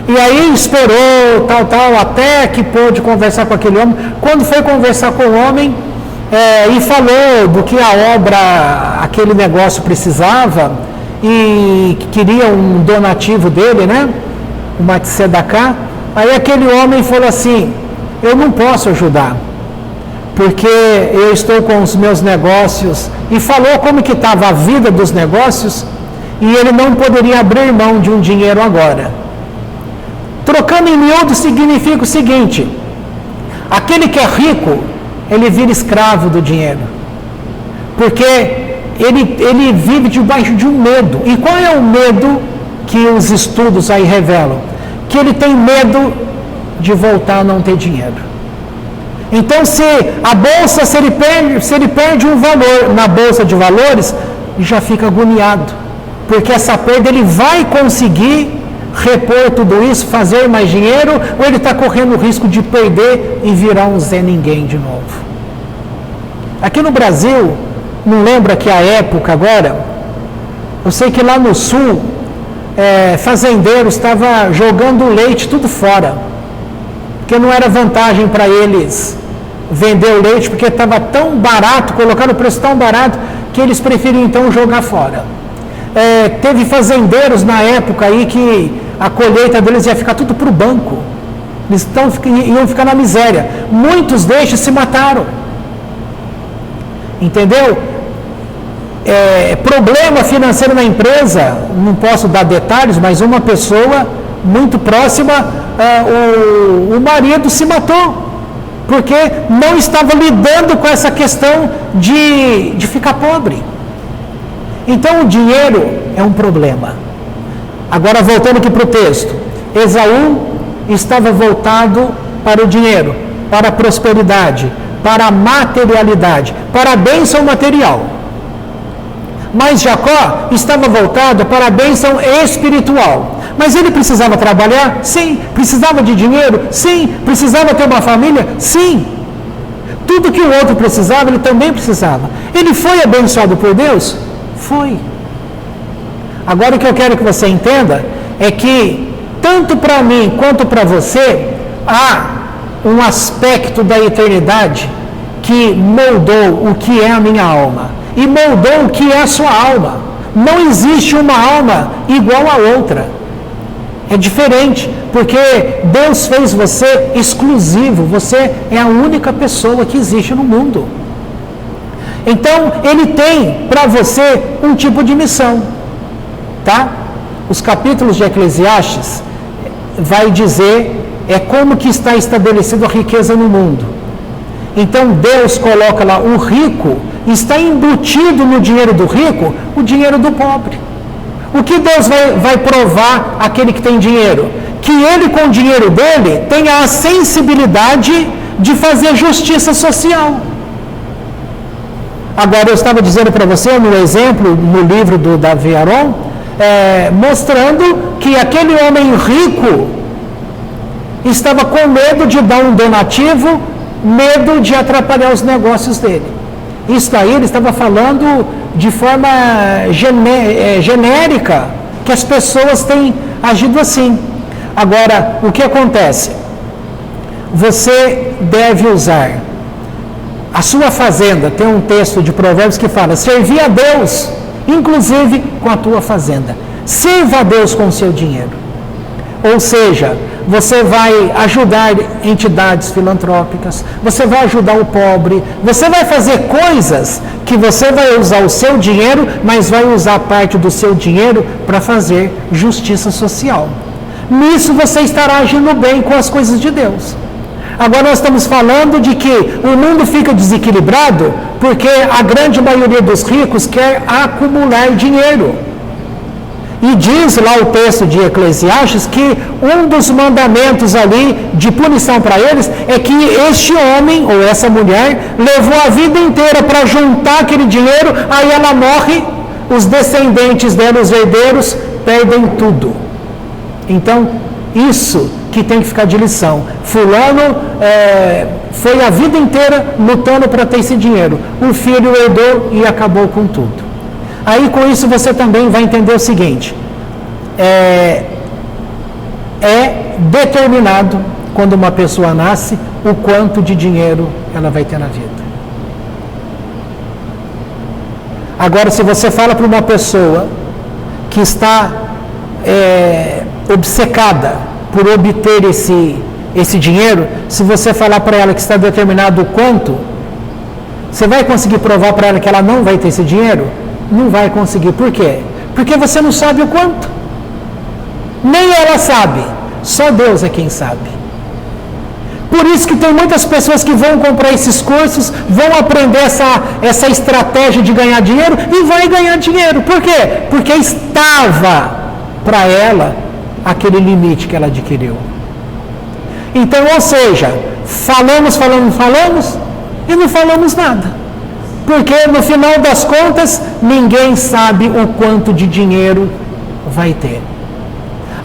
E aí esperou, até que pôde conversar com aquele homem. Quando foi conversar com o homem, e falou do que a obra, aquele negócio precisava, e queria um donativo dele, né? Uma tzedakah. Aí aquele homem falou assim, eu não posso ajudar, porque eu estou com os meus negócios, e falou como que estava a vida dos negócios, e ele não poderia abrir mão de um dinheiro agora. Trocando em miúdo significa o seguinte, aquele que é rico, ele vira escravo do dinheiro, porque ele vive debaixo de um medo. E qual é o medo que os estudos aí revelam? Que ele tem medo de voltar a não ter dinheiro. Então, se a bolsa, se ele perde um valor na bolsa de valores, ele já fica agoniado, porque essa perda ele vai conseguir repor tudo isso, fazer mais dinheiro, ou ele está correndo o risco de perder e virar um Zé Ninguém de novo. Aqui no Brasil, não lembro aqui a época agora, eu sei que lá no sul, fazendeiros estavam jogando leite tudo fora, porque não era vantagem para eles vender o leite, porque estava tão barato, colocaram o preço tão barato, que eles preferiam então jogar fora. Teve fazendeiros na época aí que a colheita deles ia ficar tudo para o banco, eles iam ficar na miséria. Muitos destes se mataram, entendeu? Problema financeiro na empresa, não posso dar detalhes, mas uma pessoa muito próxima, o marido se matou, porque não estava lidando com essa questão de ficar pobre. Então o dinheiro é um problema. Agora voltando aqui para o texto, Esaú estava voltado para o dinheiro, para a prosperidade, para a materialidade, para a bênção material. Mas Jacó estava voltado para a bênção espiritual. Mas ele precisava trabalhar? Sim. Precisava de dinheiro? Sim. Precisava ter uma família? Sim. Tudo que o outro precisava, ele também precisava. Ele foi abençoado por Deus? Foi. Agora o que eu quero que você entenda é que, tanto para mim quanto para você, há um aspecto da eternidade que moldou o que é a minha alma e moldou o que é a sua alma. Não existe uma alma igual a outra. É diferente, porque Deus fez você exclusivo, você é a única pessoa que existe no mundo. Então, Ele tem para você um tipo de missão, tá? Os capítulos de Eclesiastes vai dizer como que está estabelecida a riqueza no mundo. Então, Deus coloca lá o rico, está embutido no dinheiro do rico o dinheiro do pobre. O que Deus vai provar àquele que tem dinheiro? Que ele, com o dinheiro dele, tenha a sensibilidade de fazer justiça social. Agora, eu estava dizendo para você, no exemplo, no livro do Davi Aron, mostrando que aquele homem rico estava com medo de dar um donativo, medo de atrapalhar os negócios dele. Isso daí ele estava falando de forma genérica, que as pessoas têm agido assim. Agora, o que acontece? Você deve usar a sua fazenda. Tem um texto de Provérbios que fala: servir a Deus, inclusive com a tua fazenda. Sirva a Deus com o seu dinheiro. Ou seja, você vai ajudar entidades filantrópicas, você vai ajudar o pobre, você vai fazer coisas que você vai usar o seu dinheiro, mas vai usar parte do seu dinheiro para fazer justiça social. Nisso você estará agindo bem com as coisas de Deus. Agora nós estamos falando de que o mundo fica desequilibrado porque a grande maioria dos ricos quer acumular dinheiro. E diz lá o texto de Eclesiastes que um dos mandamentos ali de punição para eles é que este homem ou essa mulher levou a vida inteira para juntar aquele dinheiro, aí ela morre, os descendentes dela, os herdeiros, perdem tudo. Então, isso que tem que ficar de lição. Fulano foi a vida inteira lutando para ter esse dinheiro. O filho herdou e acabou com tudo. Aí com isso você também vai entender o seguinte: é determinado quando uma pessoa nasce o quanto de dinheiro ela vai ter na vida. Agora, se você fala para uma pessoa que está obcecada por obter esse dinheiro, se você falar para ela que está determinado o quanto, você vai conseguir provar para ela que ela não vai ter esse dinheiro? Não vai conseguir. Por quê? Porque você não sabe o quanto. Nem ela sabe. Só Deus é quem sabe. Por isso que tem muitas pessoas que vão comprar esses cursos, vão aprender essa estratégia de ganhar dinheiro e vai ganhar dinheiro. Por quê? Porque estava para ela aquele limite que ela adquiriu. Então, ou seja, falamos e não falamos nada. Porque no final das contas, ninguém sabe o quanto de dinheiro vai ter.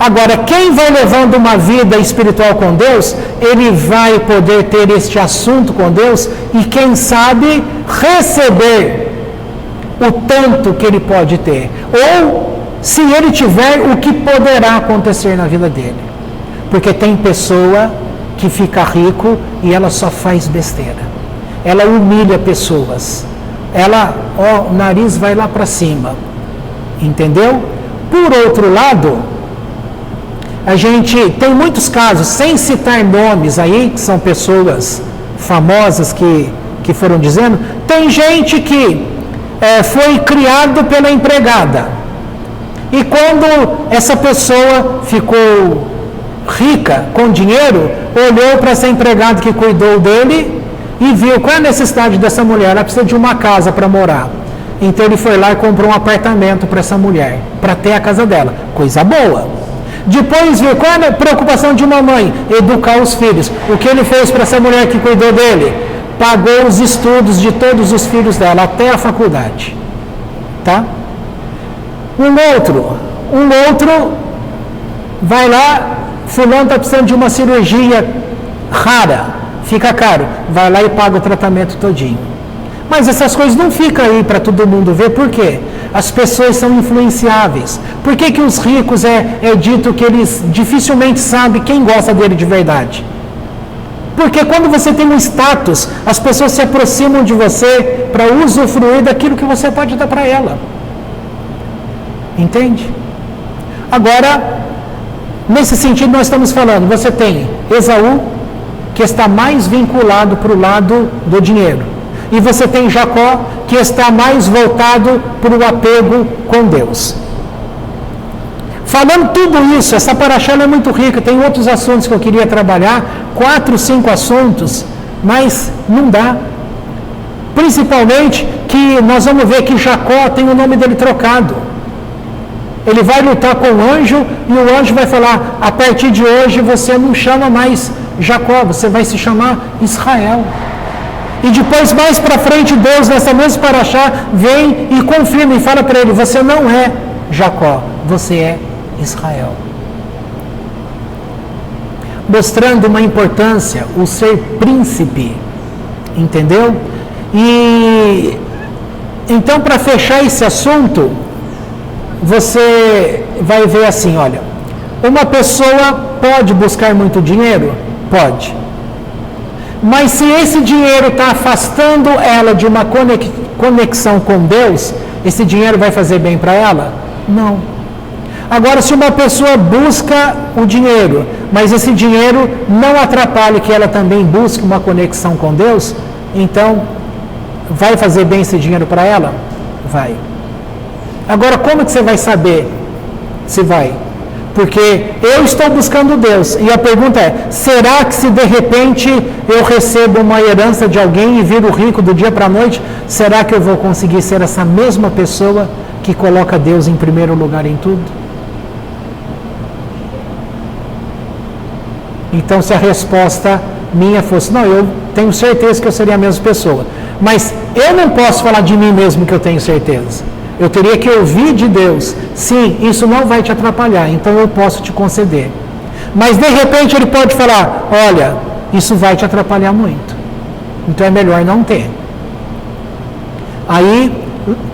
Agora, quem vai levando uma vida espiritual com Deus, ele vai poder ter este assunto com Deus e, quem sabe, receber o tanto que ele pode ter. Ou, se ele tiver, o que poderá acontecer na vida dele. Porque tem pessoa que fica rico e ela só faz besteira. Ela humilha pessoas. O nariz vai lá para cima. Entendeu? Por outro lado, a gente tem muitos casos, sem citar nomes aí, que são pessoas famosas que foram dizendo, tem gente que foi criado pela empregada. E quando essa pessoa ficou rica, com dinheiro, olhou para essa empregada que cuidou dele e viu qual é a necessidade dessa mulher. Ela precisa de uma casa para morar. Então ele foi lá e comprou um apartamento para essa mulher, para ter a casa dela. Coisa boa. Depois viu qual é a preocupação de uma mãe? Educar os filhos. O que ele fez para essa mulher que cuidou dele? Pagou os estudos de todos os filhos dela, até a faculdade. Tá? Um outro vai lá, fulano está precisando de uma cirurgia rara, fica caro, vai lá e paga o tratamento todinho. Mas essas coisas não ficam aí para todo mundo ver. Por quê? As pessoas são influenciáveis. Por que os ricos é dito que eles dificilmente sabem quem gosta dele de verdade? Porque quando você tem um status, as pessoas se aproximam de você para usufruir daquilo que você pode dar para ela. Entende? Agora, nesse sentido nós estamos falando, você tem Esaú, que está mais vinculado para o lado do dinheiro. E você tem Jacó, que está mais voltado para o apego com Deus. Falando tudo isso, essa paraxá é muito rica, tem outros assuntos que eu queria trabalhar, 4, 5 assuntos, mas não dá. Principalmente que nós vamos ver que Jacó tem o nome dele trocado. Ele vai lutar com o anjo e o anjo vai falar, a partir de hoje você não chama mais Jacó, você vai se chamar Israel. E depois, mais para frente, Deus, nessa mesma paraxá, vem e confirma e fala para ele, você não é Jacó, você é Israel. Mostrando uma importância, o ser príncipe, entendeu? E então, para fechar esse assunto, você vai ver assim, olha, uma pessoa pode buscar muito dinheiro? Pode. Mas se esse dinheiro está afastando ela de uma conexão com Deus, esse dinheiro vai fazer bem para ela? Não. Agora, se uma pessoa busca o dinheiro, mas esse dinheiro não atrapalha que ela também busque uma conexão com Deus, então, vai fazer bem esse dinheiro para ela? Vai. Agora, como que você vai saber se vai? Porque eu estou buscando Deus. E a pergunta é, será que se de repente eu recebo uma herança de alguém e viro rico do dia para a noite, será que eu vou conseguir ser essa mesma pessoa que coloca Deus em primeiro lugar em tudo? Então, se a resposta minha fosse, não, eu tenho certeza que eu seria a mesma pessoa. Mas eu não posso falar de mim mesmo que eu tenho certeza. Eu teria que ouvir de Deus, sim, isso não vai te atrapalhar, então eu posso te conceder. Mas de repente ele pode falar, olha, isso vai te atrapalhar muito, então é melhor não ter. Aí,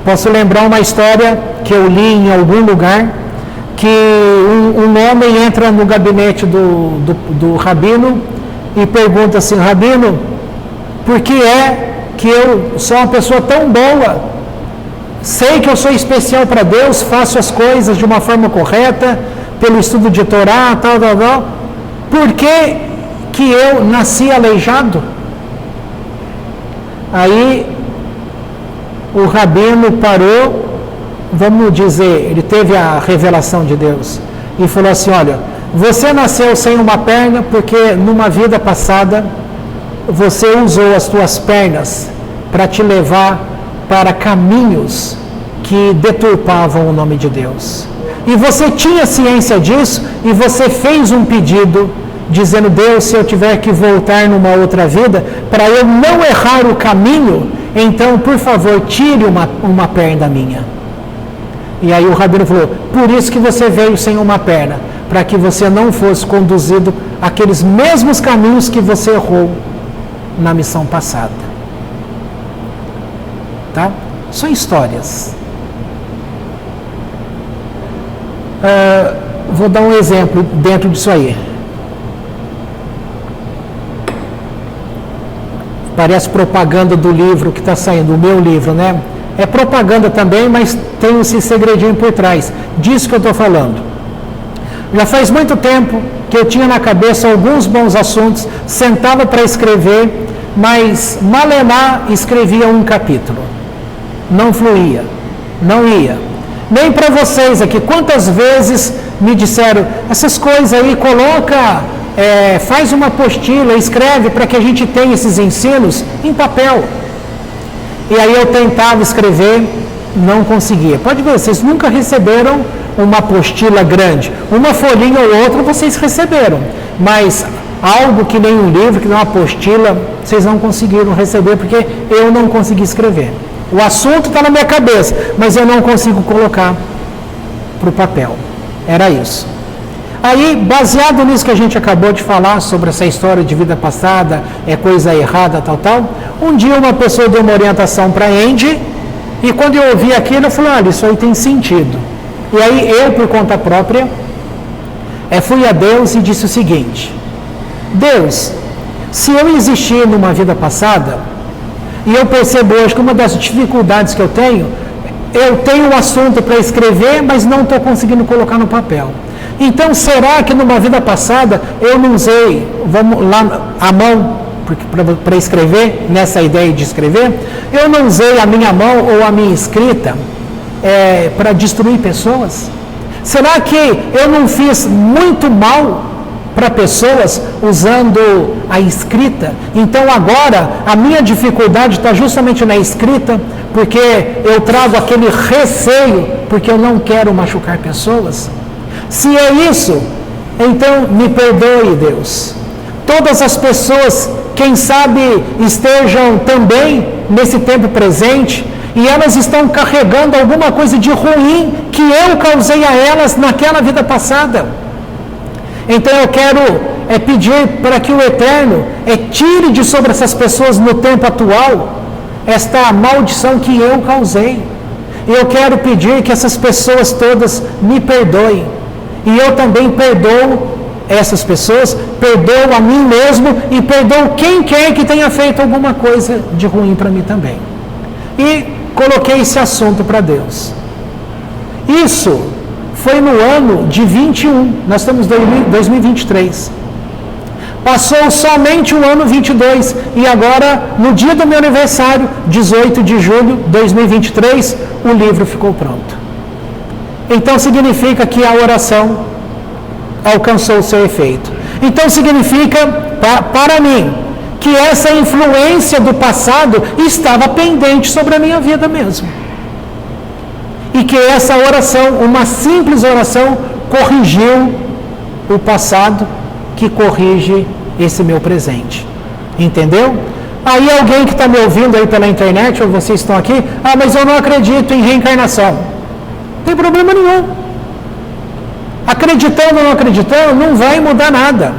posso lembrar uma história que eu li em algum lugar, que um homem entra no gabinete do rabino e pergunta assim, rabino, por que é que eu sou uma pessoa tão boa? Sei que eu sou especial para Deus, faço as coisas de uma forma correta, pelo estudo de Torá, tal. Por que eu nasci aleijado? Aí o rabino parou, vamos dizer, ele teve a revelação de Deus e falou assim, olha, você nasceu sem uma perna porque numa vida passada você usou as tuas pernas para te levar para caminhos que deturpavam o nome de Deus. E você tinha ciência disso e você fez um pedido dizendo, Deus, se eu tiver que voltar numa outra vida, para eu não errar o caminho, então, por favor, tire uma perna minha. E aí o rabino falou, por isso que você veio sem uma perna, para que você não fosse conduzido àqueles mesmos caminhos que você errou na missão passada. Tá? São histórias. Vou dar um exemplo dentro disso aí. Parece propaganda do livro que está saindo, o meu livro, né? É propaganda também, mas tem esse segredinho por trás. Disso que eu estou falando. Já faz muito tempo que eu tinha na cabeça alguns bons assuntos, sentava para escrever, mas malemar escrevia um capítulo. Não fluía, não ia. Nem para vocês aqui, quantas vezes me disseram, essas coisas aí, coloca, faz uma apostila, escreve para que a gente tenha esses ensinos em papel. E aí eu tentava escrever, não conseguia. Pode ver, vocês nunca receberam uma apostila grande. Uma folhinha ou outra vocês receberam, mas algo que nem um livro, que nem uma apostila, vocês não conseguiram receber porque eu não consegui escrever. O assunto está na minha cabeça, mas eu não consigo colocar para o papel. Era isso. Aí, baseado nisso que a gente acabou de falar, sobre essa história de vida passada, é coisa errada, tal, um dia uma pessoa deu uma orientação para a Andy, e quando eu ouvi aquilo, eu falei, olha, isso aí tem sentido. E aí, eu, por conta própria, fui a Deus e disse o seguinte, Deus, Se eu existir numa vida passada, e eu percebo hoje que uma das dificuldades que eu tenho um assunto para escrever, mas não estou conseguindo colocar no papel. Então, será que numa vida passada eu não usei, vamos lá, a mão para escrever, nessa ideia de escrever, eu não usei a minha mão ou a minha escrita para destruir pessoas? Será que eu não fiz muito mal para pessoas usando a escrita? Então agora a minha dificuldade está justamente na escrita, porque eu trago aquele receio, porque eu não quero machucar pessoas. Se é isso, então me perdoe, Deus. Todas as pessoas, quem sabe, estejam também nesse tempo presente e elas estão carregando alguma coisa de ruim que eu causei a elas naquela vida passada. Então eu quero pedir para que o Eterno tire de sobre essas pessoas no tempo atual esta maldição que eu causei. Eu quero pedir que essas pessoas todas me perdoem. E eu também perdoo essas pessoas, perdoo a mim mesmo e perdoo quem quer que tenha feito alguma coisa de ruim para mim também. E coloquei esse assunto para Deus. Isso foi no ano de 21, nós estamos em 2023. Passou somente o ano 22 e agora, no dia do meu aniversário, 18 de julho de 2023, o livro ficou pronto. Então significa que a oração alcançou o seu efeito. Então significa, para mim, que essa influência do passado estava pendente sobre a minha vida mesmo. E que essa oração, uma simples oração, corrigiu o passado, que corrige esse meu presente. Entendeu? Aí alguém que está me ouvindo aí pela internet, ou vocês estão aqui, mas eu não acredito em reencarnação. Não tem problema nenhum. Acreditando ou não acreditando, não vai mudar nada.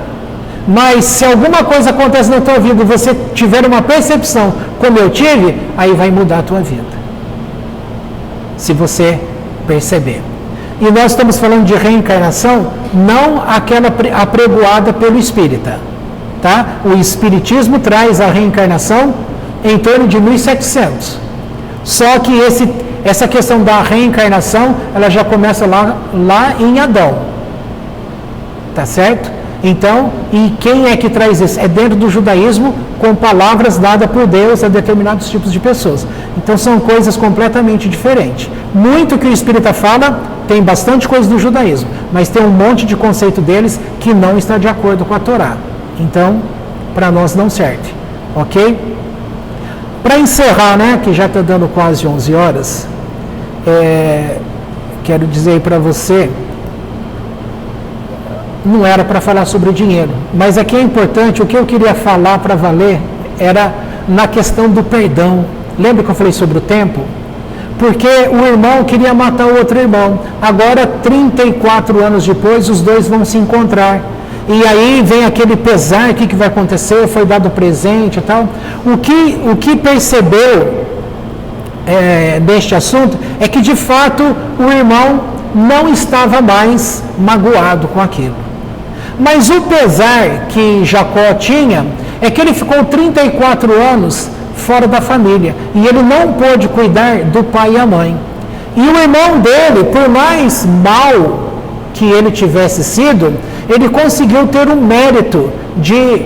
Mas se alguma coisa acontece na tua vida e você tiver uma percepção como eu tive, aí vai mudar a tua vida. Se você perceber. E nós estamos falando de reencarnação, não aquela apregoada pelo espírita. Tá? O espiritismo traz a reencarnação em torno de 1700. Só que essa questão da reencarnação, ela já começa lá em Adão. Tá certo? Então, e quem é que traz isso? É dentro do judaísmo, com palavras dadas por Deus a determinados tipos de pessoas. Então, são coisas completamente diferentes. Muito que o espírita fala, tem bastante coisa do judaísmo, mas tem um monte de conceito deles que não está de acordo com a Torá. Então, para nós não serve. Ok? Para encerrar, né, que já está dando quase 11 horas, quero dizer para você, não era para falar sobre dinheiro, mas aqui é importante, o que eu queria falar para valer era na questão do perdão. Lembra que eu falei sobre o tempo? Porque o irmão queria matar o outro irmão. Agora, 34 anos depois, os dois vão se encontrar. E aí vem aquele pesar, o que vai acontecer, foi dado presente e tal. O que percebeu neste assunto é que, de fato, o irmão não estava mais magoado com aquilo. Mas o pesar que Jacó tinha é que ele ficou 34 anos fora da família e ele não pôde cuidar do pai e a mãe. E o irmão dele, por mais mal que ele tivesse sido, ele conseguiu ter o mérito de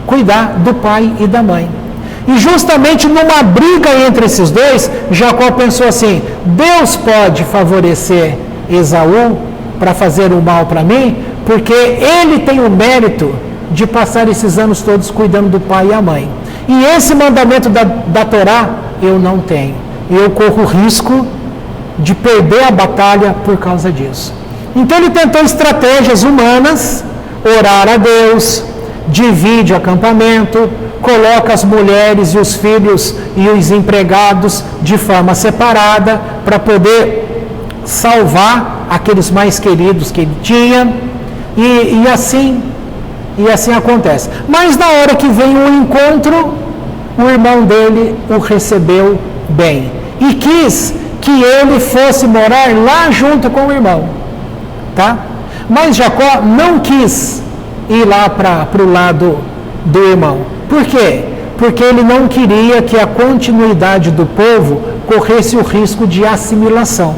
cuidar do pai e da mãe. E justamente numa briga entre esses dois, Jacó pensou assim: Deus pode favorecer Esaú para fazer o mal para mim, porque ele tem o mérito de passar esses anos todos cuidando do pai e a mãe. E esse mandamento da Torá eu não tenho. Eu corro risco de perder a batalha por causa disso. Então ele tentou estratégias humanas, orar a Deus, divide o acampamento, coloca as mulheres e os filhos e os empregados de forma separada para poder salvar aqueles mais queridos que ele tinha, e assim acontece. Mas na hora que vem o encontro, o irmão dele o recebeu bem e quis que ele fosse morar lá junto com o irmão, tá? Mas Jacó não quis ir lá para o lado do irmão. Por quê? Porque ele não queria que a continuidade do povo corresse o risco de assimilação.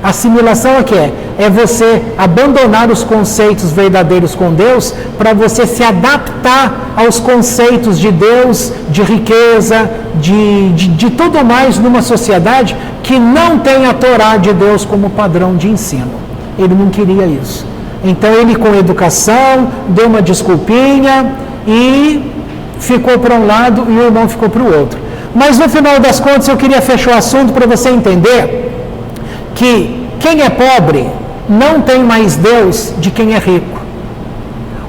Assimilação é que é você abandonar os conceitos verdadeiros com Deus para você se adaptar aos conceitos de Deus, de riqueza, de tudo mais numa sociedade que não tem a Torá de Deus como padrão de ensino. Ele não queria isso. Então ele, com educação, deu uma desculpinha e ficou para um lado e o irmão ficou para o outro. Mas no final das contas eu queria fechar o assunto para você entender que quem é pobre não tem mais Deus de quem é rico.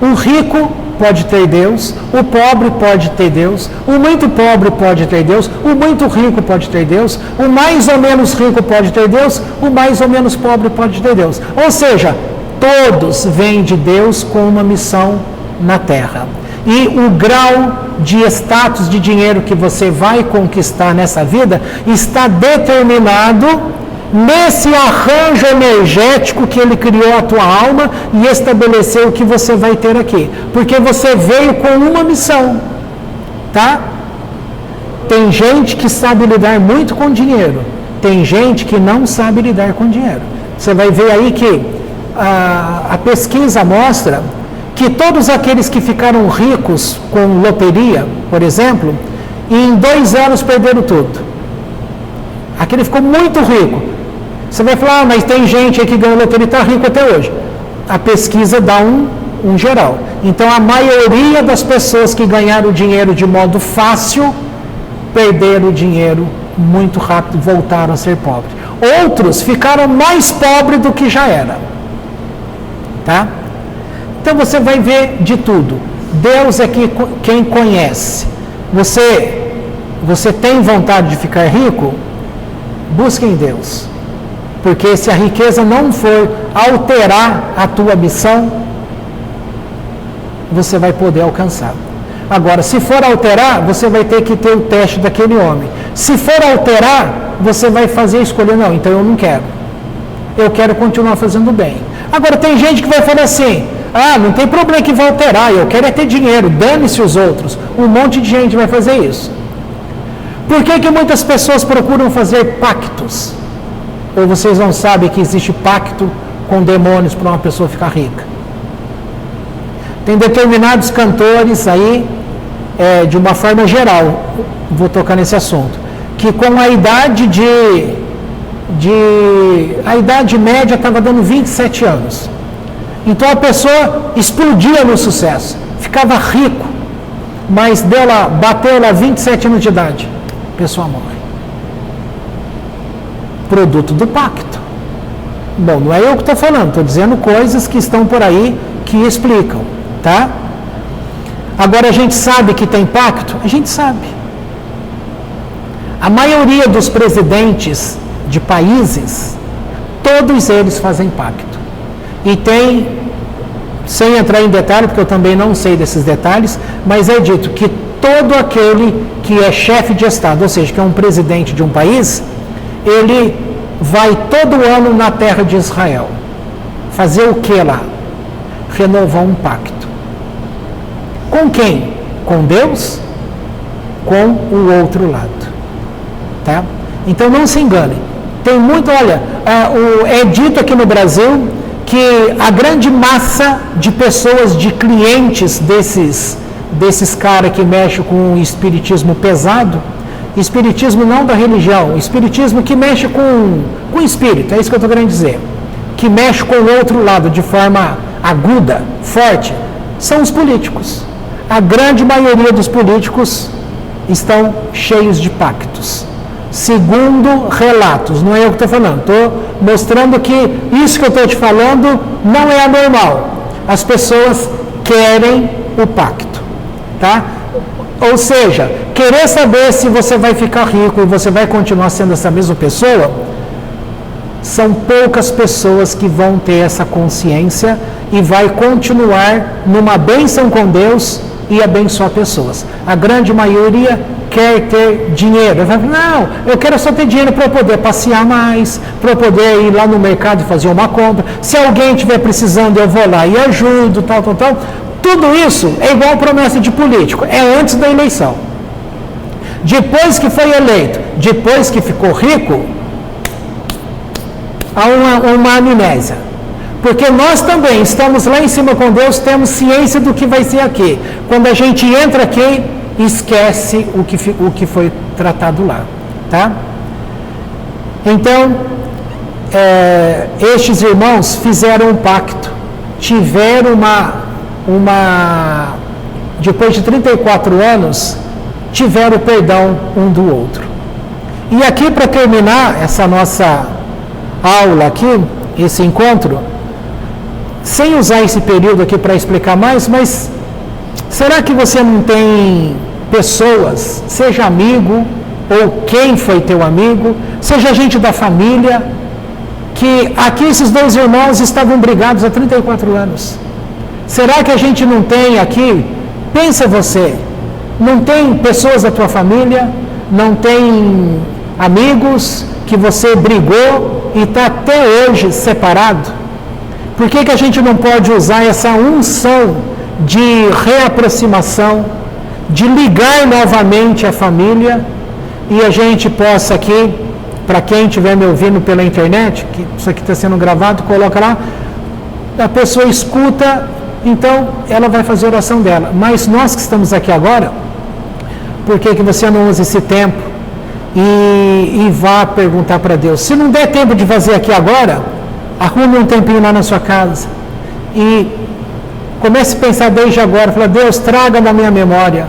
O rico pode ter Deus, o pobre pode ter Deus, o muito pobre pode ter Deus, o muito rico pode ter Deus, o mais ou menos rico pode ter Deus, o mais ou menos pobre pode ter Deus. Ou seja, todos vêm de Deus com uma missão na terra. E o grau de status de dinheiro que você vai conquistar nessa vida está determinado nesse arranjo energético que ele criou a tua alma e estabeleceu o que você vai ter aqui. Porque você veio com uma missão, tá? Tem gente que sabe lidar muito com dinheiro, tem gente que não sabe lidar com dinheiro. Você vai ver aí que a pesquisa mostra que todos aqueles que ficaram ricos com loteria, por exemplo, em 2 anos perderam tudo. Aquele ficou muito rico. Você vai falar, mas tem gente aí que ganhou loteria e está rico até hoje. A pesquisa dá um geral. Então, a maioria das pessoas que ganharam dinheiro de modo fácil, perderam o dinheiro muito rápido e voltaram a ser pobres. Outros ficaram mais pobres do que já era. Tá? Então, você vai ver de tudo. Deus é quem conhece. Você tem vontade de ficar rico? Busque em Deus. Porque se a riqueza não for alterar a tua missão, você vai poder alcançar. Agora, se for alterar, você vai ter que ter o teste daquele homem. Se for alterar, você vai fazer a escolha, não, então eu não quero. Eu quero continuar fazendo bem. Agora, tem gente que vai falar assim, não tem problema que vai alterar, eu quero é ter dinheiro, dane-se os outros. Um monte de gente vai fazer isso. Por que muitas pessoas procuram fazer pactos? Ou vocês não sabem que existe pacto com demônios para uma pessoa ficar rica? Tem determinados cantores aí, de uma forma geral, vou tocar nesse assunto, que com a idade a idade média estava dando 27 anos. Então a pessoa explodia no sucesso, ficava rico, mas bateu lá 27 anos de idade, a pessoa morre. Produto do pacto. Bom, não é eu que estou falando, estou dizendo coisas que estão por aí que explicam, tá? Agora, a gente sabe que tem pacto? A gente sabe. A maioria dos presidentes de países, todos eles fazem pacto. E tem, sem entrar em detalhe, porque eu também não sei desses detalhes, mas é dito que todo aquele que é chefe de Estado, ou seja, que é um presidente de um país, ele vai todo ano na terra de Israel. Fazer o que lá? Renovar um pacto. Com quem? Com Deus? Com o outro lado. Tá? Então não se engane. Tem muito, olha, é dito aqui no Brasil que a grande massa de pessoas, de clientes desses caras que mexem com o espiritismo pesado, espiritismo não da religião, espiritismo que mexe com o espírito, é isso que eu estou querendo dizer, que mexe com o outro lado de forma aguda, forte, são os políticos. A grande maioria dos políticos estão cheios de pactos, segundo relatos, não é eu que estou falando, estou mostrando que isso que eu estou te falando não é anormal. As pessoas querem o pacto, tá? Ou seja, querer saber se você vai ficar rico e você vai continuar sendo essa mesma pessoa, são poucas pessoas que vão ter essa consciência e vai continuar numa bênção com Deus e abençoar pessoas. A grande maioria quer ter dinheiro. Vai falar, não, eu quero só ter dinheiro para eu poder passear mais, para eu poder ir lá no mercado e fazer uma compra. Se alguém estiver precisando, eu vou lá e ajudo, tal. Tudo isso é igual promessa de político, é antes da eleição. Depois que foi eleito, depois que ficou rico, há uma amnésia. Porque nós também estamos lá em cima com Deus, temos ciência do que vai ser aqui. Quando a gente entra aqui, esquece o que foi tratado lá. Tá? Então, estes irmãos fizeram um pacto, tiveram depois de 34 anos, tiveram perdão um do outro. E aqui, para terminar essa nossa aula aqui, esse encontro, sem usar esse período aqui para explicar mais, mas será que você não tem pessoas, seja amigo, ou quem foi teu amigo, seja gente da família, que aqui esses dois irmãos estavam brigados há 34 anos? Será que a gente não tem aqui, pensa você, não tem pessoas da tua família, não tem amigos que você brigou e está até hoje separado? Por que a gente não pode usar essa unção de reaproximação, de ligar novamente a família, e a gente possa aqui, para quem estiver me ouvindo pela internet, que isso aqui está sendo gravado, coloca lá, a pessoa escuta, então ela vai fazer a oração dela. Mas nós que estamos aqui agora, por que você não usa esse tempo e vá perguntar para Deus? Se não der tempo de fazer aqui agora, arrume um tempinho lá na sua casa e comece a pensar desde agora, fala: Deus, traga na minha memória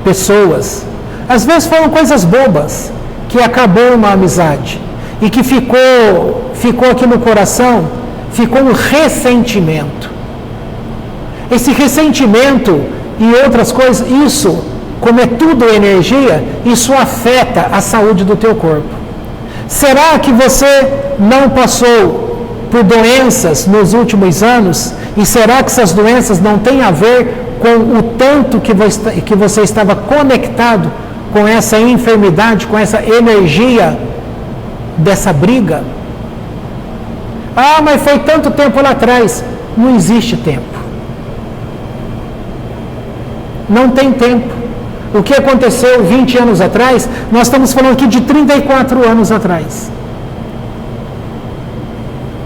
pessoas, às vezes foram coisas bobas, que acabou uma amizade e que ficou aqui no coração, ficou um ressentimento. Esse ressentimento e outras coisas, isso, como é tudo energia, isso afeta a saúde do teu corpo. Será que você não passou por doenças nos últimos anos? E será que essas doenças não têm a ver com o tanto que você estava conectado com essa enfermidade, com essa energia dessa briga? Ah, mas foi tanto tempo lá atrás. Não existe tempo. Não tem tempo. O que aconteceu 20 anos atrás, nós estamos falando aqui de 34 anos atrás.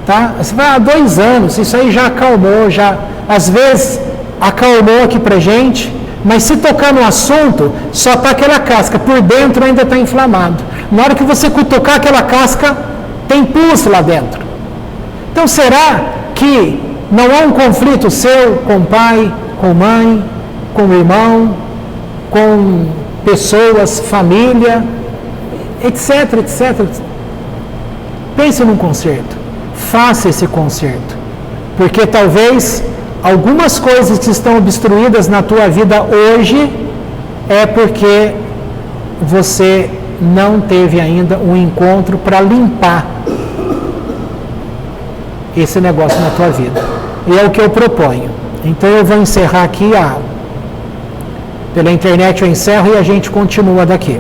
Tá? Você vai há 2 anos, isso aí já acalmou, já às vezes acalmou aqui pra gente, mas se tocar no assunto, só está aquela casca, por dentro ainda está inflamado. Na hora que você cutucar aquela casca, tem pulso lá dentro. Então será que não há um conflito seu com o pai, com a mãe, com o irmão, com pessoas, família, etc, etc. Pense num conserto. Faça esse conserto. Porque talvez algumas coisas que estão obstruídas na tua vida hoje é porque você não teve ainda um encontro para limpar esse negócio na tua vida. E é o que eu proponho. Então eu vou encerrar aqui pela internet eu encerro e a gente continua daqui.